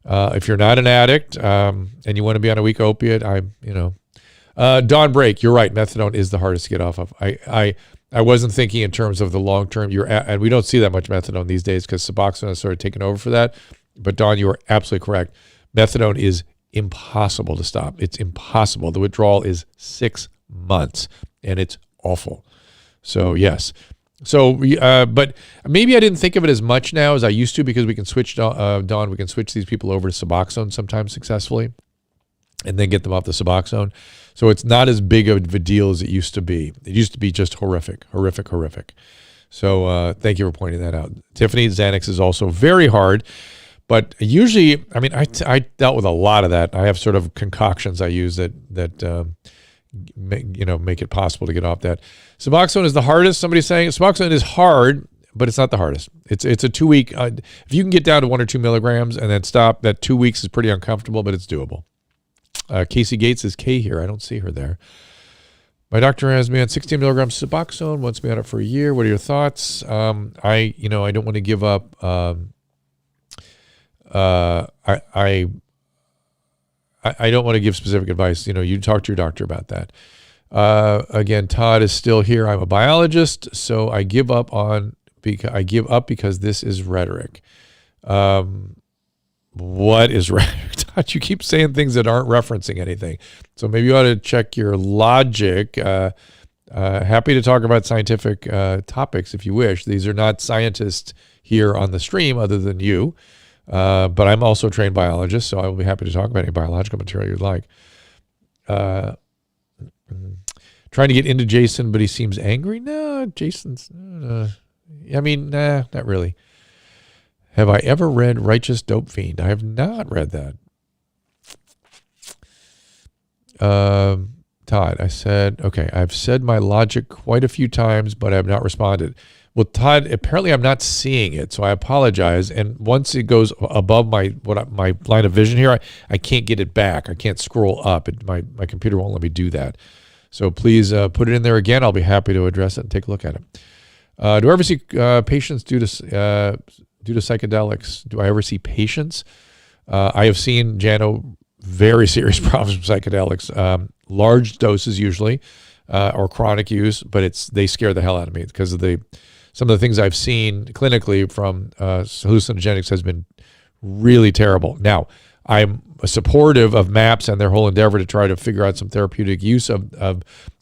B: If you're not an addict and you want to be on a weak opiate, Dawn Break, you're right. Methadone is the hardest to get off of. I wasn't thinking in terms of the long term. And we don't see that much methadone these days because Suboxone has sort of taken over for that. But Dawn, you are absolutely correct. Methadone is impossible to stop. It's impossible. The withdrawal is 6 months, and it's awful. So yes. So, but maybe I didn't think of it as much now as I used to because we can switch, Dawn, we can switch these people over to Suboxone sometimes successfully and then get them off the Suboxone. So it's not as big of a deal as it used to be. It used to be just horrific. So thank you for pointing that out. Tiffany, Xanax is also very hard. But usually, I dealt with a lot of that. I have sort of concoctions I use that make it possible to get off that. Suboxone is the hardest. Somebody's saying Suboxone is hard, but it's not the hardest. It's a 2-week. If you can get down to 1 or 2 milligrams and then stop, that 2 weeks is pretty uncomfortable, but it's doable. Casey Gates is K here. I don't see her there. My doctor has me on 16 milligrams Suboxone. Wants me on it for a year. What are your thoughts? I don't want to give up. I don't want to give specific advice. You talk to your doctor about that. Again, Todd is still here. I'm a biologist, so I give up because this is rhetoric. What is rhetoric? Todd, you keep saying things that aren't referencing anything. So maybe you ought to check your logic. Happy to talk about scientific topics if you wish. These are not scientists here on the stream other than you. But I'm also a trained biologist, so I will be happy to talk about any biological material you'd like. Trying to get into Jason, but he seems angry. No, Jason's, not really. Have I ever read Righteous Dope Fiend? I have not read that. Todd, I've said my logic quite a few times, but I have not responded. Well, Todd, apparently I'm not seeing it, so I apologize. And once it goes above my line of vision here, I can't get it back. I can't scroll up. My computer won't let me do that. So please put it in there again. I'll be happy to address it and take a look at it. Do I ever see patients due to psychedelics? Do I ever see patients? I have seen, Jano, very serious problems with psychedelics. Large doses usually, or chronic use, but they scare the hell out of me because of some of the things I've seen clinically from hallucinogenics has been really terrible. Now, I'm supportive of MAPS and their whole endeavor to try to figure out some therapeutic use of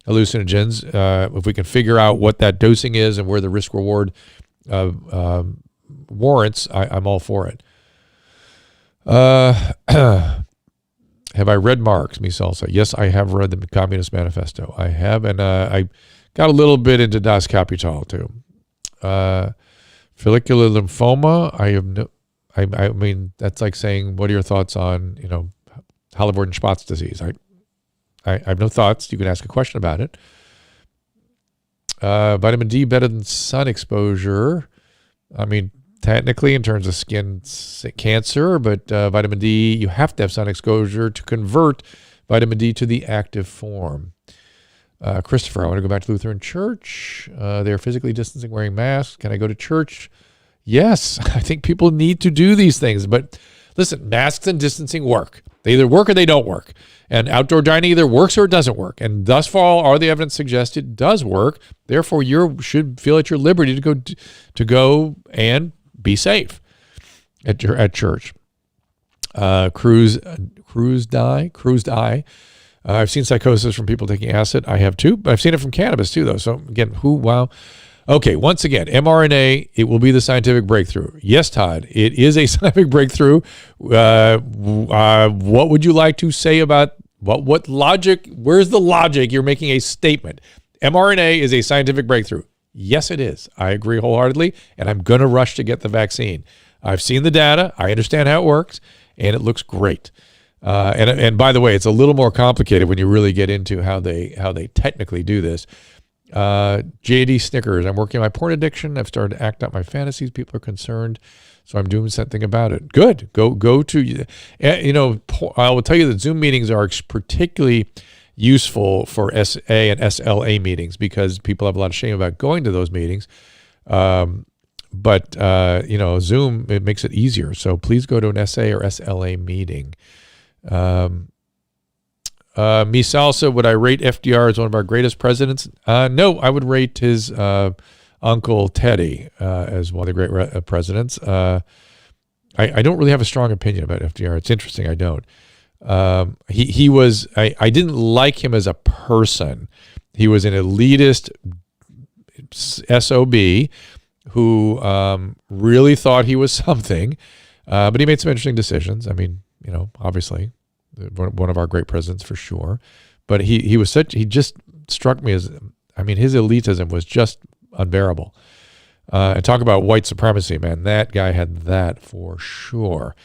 B: hallucinogens. If we can figure out what that dosing is and where the risk-reward warrants, I'm all for it. Have I read Marx, me salsa? Yes, I have read the Communist Manifesto. I have, and I got a little bit into Das Kapital too. Follicular lymphoma, I mean, that's like saying, what are your thoughts on, Halliburton-Spotts disease? I have no thoughts. You can ask a question about it. Vitamin D better than sun exposure. I mean, technically in terms of skin cancer, but vitamin D, you have to have sun exposure to convert vitamin D to the active form. Christopher, I want to go back to Lutheran Church. They're physically distancing, wearing masks. Can I go to church? Yes, I think people need to do these things. But listen, masks and distancing work. They either work or they don't work. And outdoor dining either works or it doesn't work. And thus far, all the evidence suggests it does work. Therefore, you should feel at your liberty to go and be safe at church. Cruised eye. I've seen psychosis from people taking acid. I have too. But I've seen it from cannabis too, though. So again, wow. Okay, once again, mRNA, it will be the scientific breakthrough. Yes, Todd, it is a scientific breakthrough. What would you like to say about what logic? Where's the logic? You're making a statement. mRNA is a scientific breakthrough. Yes, it is. I agree wholeheartedly, and I'm going to rush to get the vaccine. I've seen the data. I understand how it works, and it looks great. And by the way, it's a little more complicated when you really get into how they technically do this. JD Snickers, I'm working on my porn addiction. I've started to act out my fantasies. People are concerned, so I'm doing something about it. Good. Go to, I will tell you that Zoom meetings are particularly useful for SA and SLA meetings because people have a lot of shame about going to those meetings. But Zoom, it makes it easier. So please go to an SA or SLA meeting. Me Salsa, would I rate FDR as one of our greatest presidents? No, I would rate his uncle Teddy as one of the great presidents. I don't really have a strong opinion about FDR. It's interesting, I don't. He was, I didn't like him as a person. He was an elitist SOB who really thought he was something, but he made some interesting decisions. I mean, obviously one of our great presidents for sure, but he just struck me as, his elitism was just unbearable. And talk about white supremacy, man, that guy had that for sure.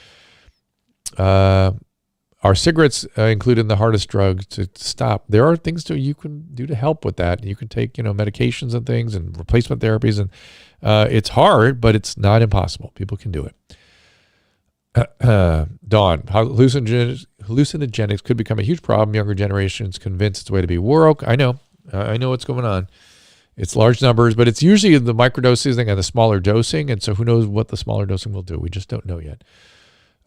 B: Are cigarettes included in the hardest drug to stop? There are things you can do to help with that. You can take, medications and things and replacement therapies, and it's hard, but it's not impossible. People can do it. Dawn, hallucinogenics could become a huge problem. Younger generations convinced it's the way to be. Woke. I know what's going on. It's large numbers, but it's usually the microdosing and the smaller dosing, and so who knows what the smaller dosing will do? We just don't know yet.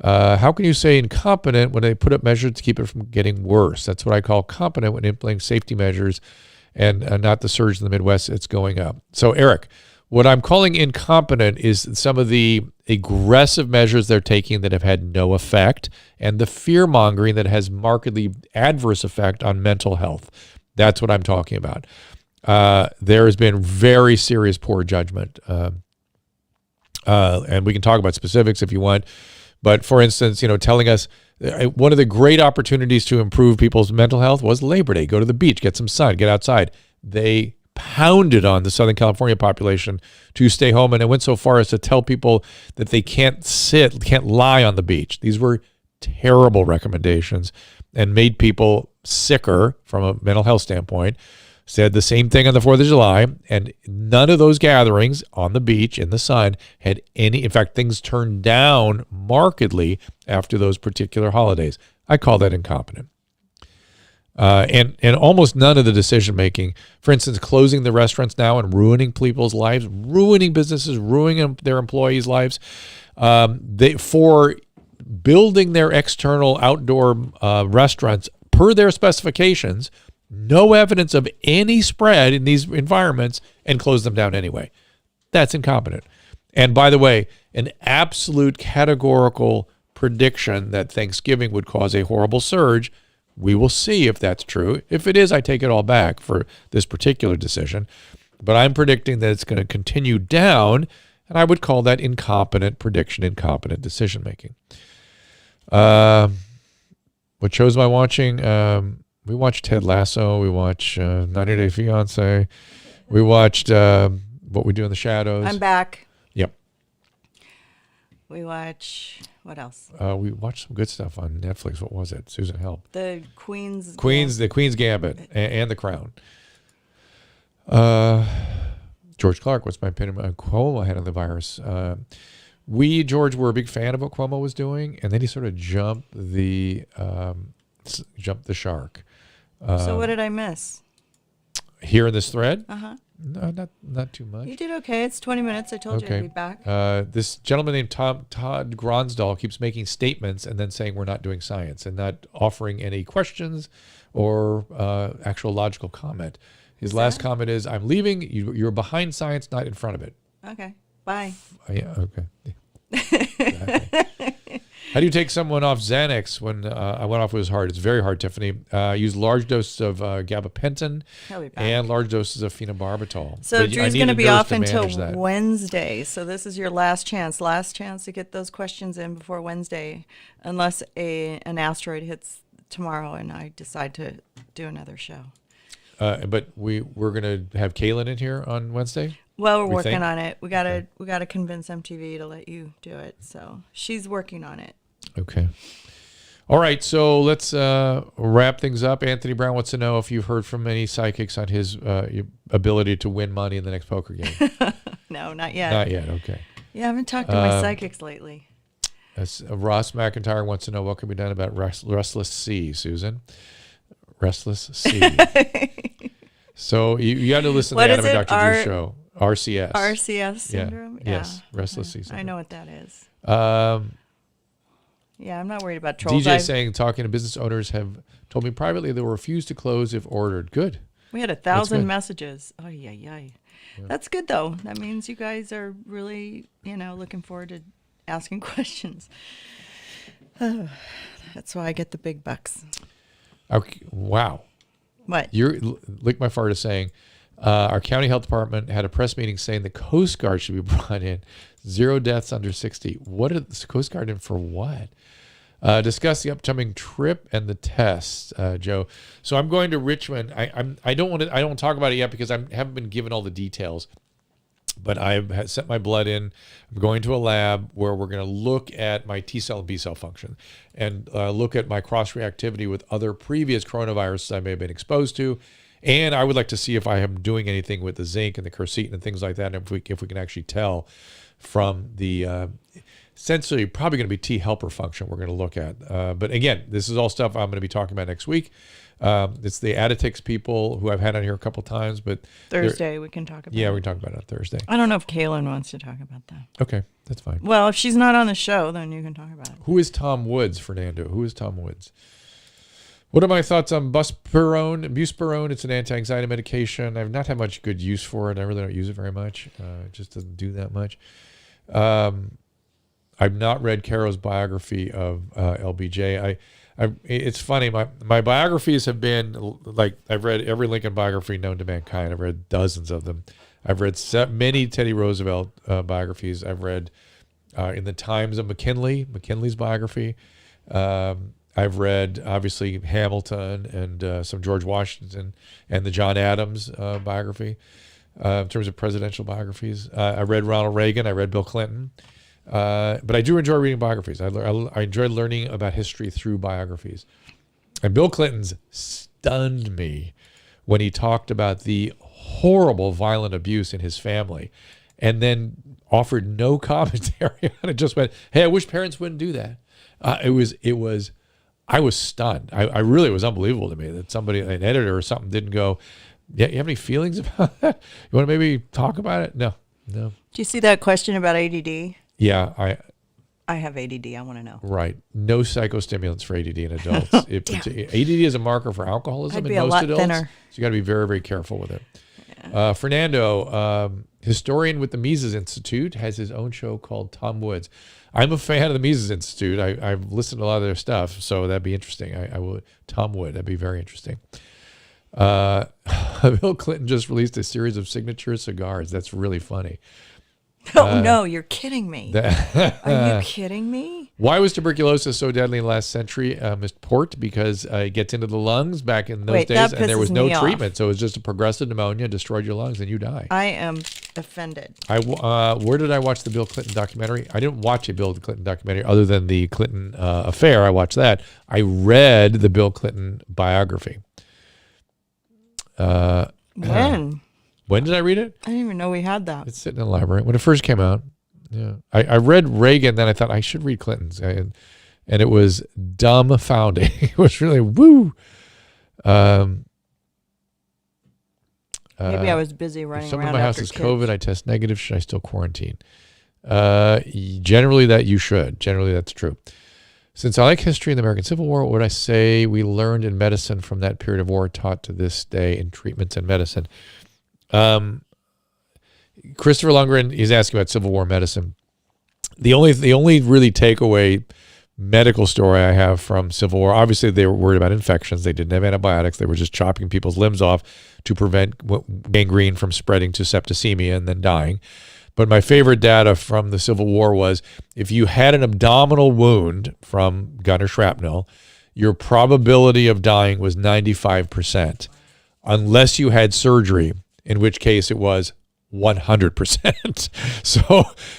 B: How can you say incompetent when they put up measures to keep it from getting worse? That's what I call competent when implementing safety measures and not the surge in the Midwest. It's going up. So, Eric, what I'm calling incompetent is some of the aggressive measures they're taking that have had no effect and the fear-mongering that has markedly adverse effect on mental health. That's what I'm talking about. There has been very serious poor judgment. And we can talk about specifics if you want. But for instance, telling us one of the great opportunities to improve people's mental health was Labor Day. Go to the beach, get some sun, get outside. They pounded on the Southern California population to stay home, and it went so far as to tell people that they can't lie on the beach. These were terrible recommendations and made people sicker from a mental health standpoint. Said the same thing on the 4th of July, and none of those gatherings on the beach in the sun had any, in fact, things turned down markedly after those particular holidays. I call that incompetent. And almost none of the decision-making, for instance, closing the restaurants now and ruining people's lives, ruining businesses, ruining their employees' lives, for building their external outdoor restaurants per their specifications, no evidence of any spread in these environments, and close them down anyway. That's incompetent. And by the way, an absolute categorical prediction that Thanksgiving would cause a horrible surge. We will see if that's true. If it is, I take it all back for this particular decision. But I'm predicting that it's going to continue down, and I would call that incompetent prediction, incompetent decision-making. What shows am I watching? We watched Ted Lasso. We watched 90 Day Fiancé. We watched What We Do in the Shadows.
A: I'm back.
B: Yep.
A: We watch, what else?
B: We watched some good stuff on Netflix. What was it? Susan, help.
A: The Queen's
B: Gambit and The Crown. George Clark, what's my opinion on Cuomo had on the virus? George, were a big fan of what Cuomo was doing, and then he sort of jumped the shark.
A: So what did I miss?
B: Here in this thread?
A: Uh-huh.
B: No, not too much.
A: You did okay. It's 20 minutes. I told you I'd be back.
B: This gentleman named Todd Gronsdahl keeps making statements and then saying we're not doing science and not offering any questions or actual logical comment. His last comment is, I'm leaving. You're behind science, not in front of it.
A: Okay. Bye.
B: Yeah, okay. Exactly. How do you take someone off Xanax when I went off? It was hard. It's very hard, Tiffany. Use large doses of gabapentin and large doses of phenobarbital.
A: So Drew's going to be off until Wednesday. So this is your last chance to get those questions in before Wednesday, unless an asteroid hits tomorrow and I decide to do another show.
B: But we're going to have Kaylin in here on Wednesday.
A: Well, we're working on it. We gotta convince MTV to let you do it. So she's working on it.
B: Okay. All right, so let's wrap things up. Anthony Brown wants to know if you've heard from any psychics on his ability to win money in the next poker game.
A: No, not yet.
B: Not yet, okay.
A: Yeah, I haven't talked to my psychics lately.
B: Ross McIntyre wants to know what can be done about Restless Sea, Susan. Restless Sea. So you got to listen to Adam and Dr. Drew's show. RCS.
A: RCS syndrome?
B: Yeah. Yes, Restless Sea syndrome.
A: I know what that is. Yeah, I'm not worried about trolls.
B: DJ saying, talking to business owners have told me privately they will refuse to close if ordered. Good.
A: We had 1,000 messages. Oh, yeah. That's good, though. That means you guys are really, looking forward to asking questions. That's why I get the big bucks.
B: Okay. Wow.
A: What?
B: Lick My Fart is saying, our county health department had a press meeting saying the Coast Guard should be brought in. 0 deaths under 60. What is the Coast Guard in for what? Discuss the upcoming trip and the test, Joe. So I'm going to Richmond. I don't want to talk about it yet because I haven't been given all the details. But I've sent my blood in. I'm going to a lab where we're going to look at my T cell and B cell function and look at my cross reactivity with other previous coronaviruses I may have been exposed to. And I would like to see if I am doing anything with the zinc and the quercetin and things like that, and if we can actually tell from the essentially probably going to be T helper function we're going to look at. But again, this is all stuff I'm going to be talking about next week. It's the Additics people who I've had on here a couple times, but
A: Thursday we can talk about.
B: Yeah, we can talk about it on Thursday.
A: I don't know if Kaylin wants to talk about that.
B: Okay, that's fine.
A: Well, if she's not on the show, then you can talk about it.
B: Who is Tom Woods, Fernando? Who is Tom Woods? What are my thoughts on Busperone? Busperone, it's an anti-anxiety medication. I've not had much good use for it. I really don't use it very much. It just doesn't do that much. I've not read Caro's biography of LBJ. It's funny. My biographies have been like I've read every Lincoln biography known to mankind. I've read dozens of them. I've read many Teddy Roosevelt biographies. I've read in the Times of McKinley's biography. I've read obviously Hamilton and some George Washington and the John Adams biography in terms of presidential biographies. I read Ronald Reagan. I read Bill Clinton. But I do enjoy reading biographies. I enjoy learning about history through biographies. And Bill Clinton's stunned me when he talked about the horrible violent abuse in his family and then offered no commentary on it. Just went, hey, I wish parents wouldn't do that. I was stunned. I really, it was unbelievable to me that somebody, an editor or something, didn't go, yeah, you have any feelings about that? You want to maybe talk about it? No.
A: Do you see that question about ADD?
B: Yeah,
A: I have ADD. I want to know.
B: Right. No psychostimulants for ADD in adults. ADD is a marker for alcoholism in most adults. Thinner. So you got to be very, very careful with it. Yeah. Fernando, historian with the Mises Institute, has his own show called Tom Woods. I'm a fan of the Mises Institute. I've listened to a lot of their stuff, so that'd be interesting. I will. Tom Wood, that'd be very interesting. Bill Clinton just released a series of signature cigars. That's really funny.
A: Oh, no, you're kidding me. Are you kidding me?
B: Why was tuberculosis so deadly in the last century? Missed Port, because it gets into the lungs back in those days, and there was no treatment. So it was just a progressive pneumonia, destroyed your lungs, and you die.
A: I am offended.
B: Where did I watch the Bill Clinton documentary? I didn't watch a Bill Clinton documentary other than the Clinton affair. I watched that. I read the Bill Clinton biography.
A: When?
B: When did I read it?
A: I didn't even know we had that.
B: It's sitting in the library. When it first came out. Yeah. I read Reagan, then I thought I should read Clinton's. And it was dumbfounding. It was really woo.
A: Maybe I was busy running around.
B: Someone in my house is COVID. I test negative. Should I still quarantine? Generally, that you should. Generally, that's true. Since I like history in the American Civil War, what would I say we learned in medicine from that period of war taught to this day in treatments and medicine? Christopher Lundgren is asking about Civil War medicine. The only really takeaway medical story I have from Civil War, obviously they were worried about infections. They didn't have antibiotics. They were just chopping people's limbs off to prevent gangrene from spreading to septicemia and then dying. But my favorite data from the Civil War was if you had an abdominal wound from gun or shrapnel, your probability of dying was 95%, unless you had surgery, in which case it was 100%.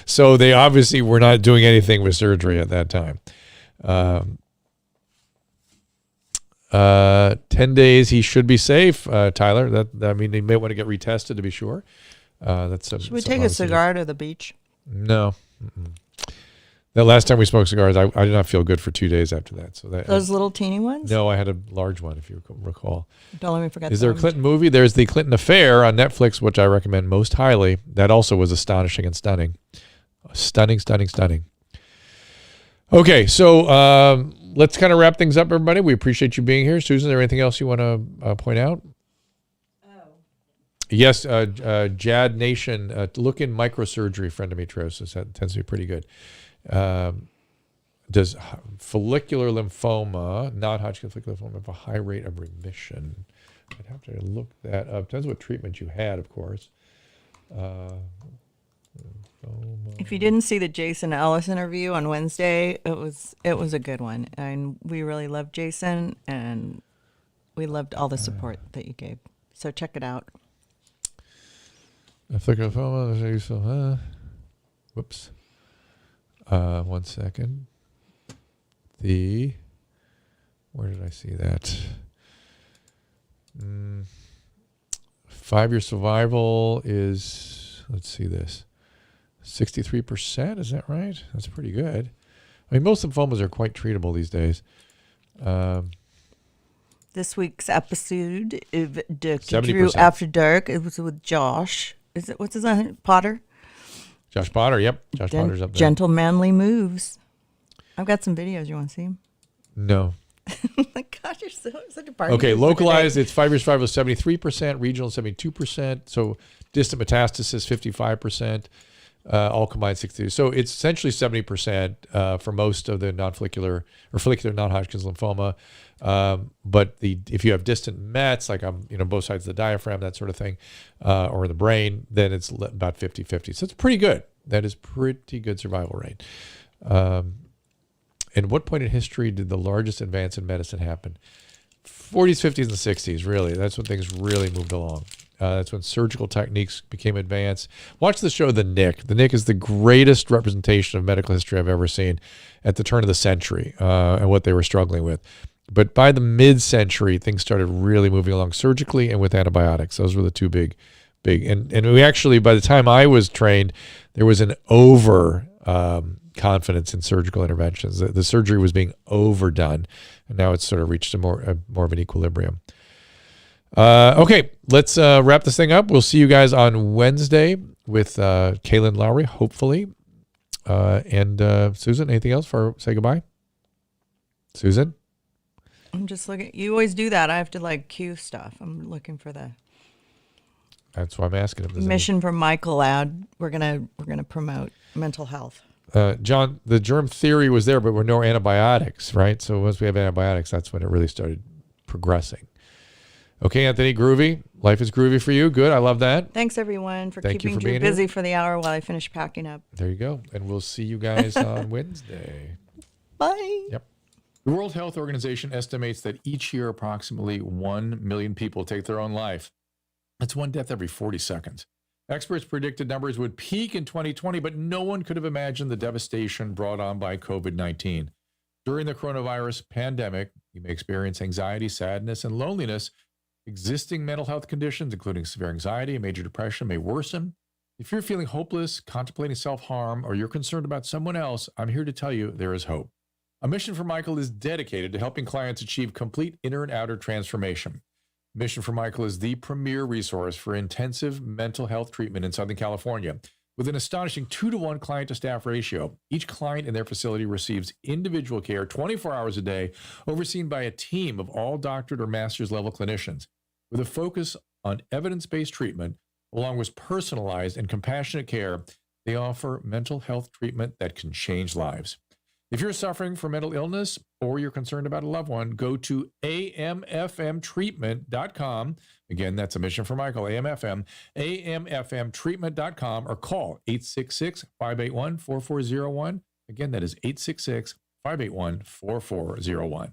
B: So they obviously were not doing anything with surgery at that time. 10 days, he should be safe, Tyler. I mean, he may want to get retested to be sure.
A: Should we take a cigar to the beach?
B: No. Mm-mm. The last time we smoked cigars, I did not feel good for 2 days after that. So
A: those little teeny ones?
B: No, I had a large one, if you recall.
A: Don't let me forget.
B: Is there a Clinton movie? There's The Clinton Affair on Netflix, which I recommend most highly. That also was astonishing and stunning. Stunning. Okay, so let's kind of wrap things up, everybody. We appreciate you being here. Susan, is there anything else you want to point out? Yes, Jad Nation, look in microsurgery for endometriosis. That tends to be pretty good. Does follicular lymphoma, non-Hodgkin follicular lymphoma, have a high rate of remission? I'd have to look that up. Depends what treatment you had, of course.
A: If you didn't see the Jason Ellis interview on Wednesday, it was a good one, and we really loved Jason, and we loved all the support that you gave. So check it out.
B: Follicular lymphoma. Whoops. 1 second. Where did I see that? 5-year survival is, let's see this, 63%. Is that right? That's pretty good. I mean, most lymphomas are quite treatable these days.
A: This week's episode of Dr.
B: 70%.
A: Drew After Dark, it was with Josh. What's his name? Potter?
B: Josh Potter, yep. Josh Potter's up there.
A: Gentle Manly Moves. I've got some videos. You want to see them?
B: No.
A: Oh my gosh, you're such a party.
B: Okay, localized, it's 5-year survival is 73%, regional 72%, so distant metastasis 55%, all combined 62%. So it's essentially 70% for most of the non-follicular or follicular non-Hodgkin's lymphoma. But if you have distant mets, like both sides of the diaphragm, that sort of thing, or in the brain, then it's about 50-50. So it's pretty good. That is pretty good survival rate. And what point in history did the largest advance in medicine happen? 40s, 50s, and 60s, really. That's when things really moved along. That's when surgical techniques became advanced. Watch the show The Nick. The Nick is the greatest representation of medical history I've ever seen at the turn of the century and what they were struggling with. But by the mid-century, things started really moving along surgically and with antibiotics. Those were the two big. And we actually, by the time I was trained, there was an confidence in surgical interventions. The surgery was being overdone, and now it's sort of reached a more of an equilibrium. Okay, let's wrap this thing up. We'll see you guys on Wednesday with Kaylin Lowry, hopefully. And Susan, anything else say goodbye? Susan?
A: I'm just looking. You always do that. I have to cue stuff. I'm looking for the.
B: That's why I'm asking if there's
A: Mission from Michael ad. We're gonna promote mental health.
B: John, the germ theory was there, but there were no antibiotics, right? So once we have antibiotics, that's when it really started progressing. Okay, Anthony, groovy. Life is groovy for you. Good. I love that.
A: Thanks, everyone, for keeping Drew busy for the hour while I finish packing up.
B: There you go. And we'll see you guys on Wednesday.
A: Bye.
B: Yep. The World Health Organization estimates that each year approximately 1 million people take their own life. That's one death every 40 seconds. Experts predicted numbers would peak in 2020, but no one could have imagined the devastation brought on by COVID-19. During the coronavirus pandemic, you may experience anxiety, sadness, and loneliness. Existing mental health conditions, including severe anxiety and major depression, may worsen. If you're feeling hopeless, contemplating self-harm, or you're concerned about someone else, I'm here to tell you there is hope. A Mission for Michael is dedicated to helping clients achieve complete inner and outer transformation. Mission for Michael is the premier resource for intensive mental health treatment in Southern California. With an astonishing 2-to-1 client-to-staff ratio, each client in their facility receives individual care 24 hours a day, overseen by a team of all doctorate or master's level clinicians. With a focus on evidence-based treatment, along with personalized and compassionate care, they offer mental health treatment that can change lives. If you're suffering from mental illness or you're concerned about a loved one, go to amfmtreatment.com. Again, that's a Mission for Michael, amfmtreatment.com, or call 866-581-4401. Again, that is 866-581-4401.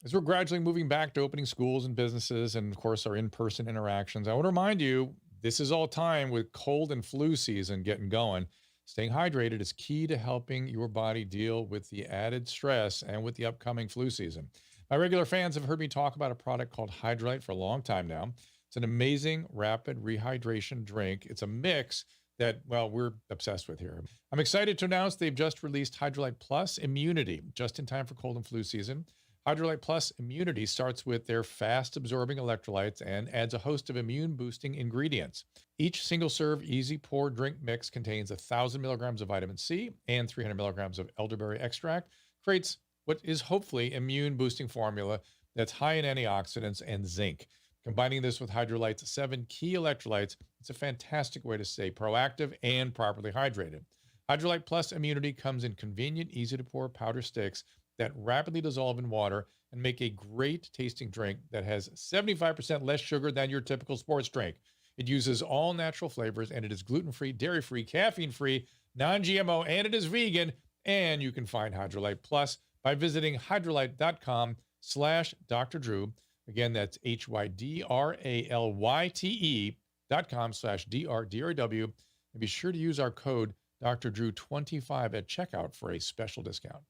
B: As we're gradually moving back to opening schools and businesses and, of course, our in-person interactions, I want to remind you, this is all time with cold and flu season getting going. Staying hydrated is key to helping your body deal with the added stress and with the upcoming flu season. My regular fans have heard me talk about a product called Hydralyte for a long time now. It's an amazing rapid rehydration drink. It's a mix that, well, we're obsessed with here. I'm excited to announce they've just released Hydralyte Plus Immunity, just in time for cold and flu season. Hydralyte Plus Immunity starts with their fast-absorbing electrolytes and adds a host of immune-boosting ingredients. Each single-serve, easy-pour drink mix contains 1,000 milligrams of vitamin C and 300 milligrams of elderberry extract, creates what is hopefully immune-boosting formula that's high in antioxidants and zinc. Combining this with Hydralyte's 7 key electrolytes, it's a fantastic way to stay proactive and properly hydrated. Hydralyte Plus Immunity comes in convenient, easy-to-pour powder sticks that rapidly dissolve in water and make a great tasting drink that has 75% less sugar than your typical sports drink. It uses all natural flavors, and it is gluten-free, dairy-free, caffeine-free, non-GMO, and it is vegan. And you can find Hydralyte Plus by visiting hydralyte.com/Dr. Drew. Again, that's hydralyte.com/DRDRW. And be sure to use our code Dr. Drew 25 at checkout for a special discount.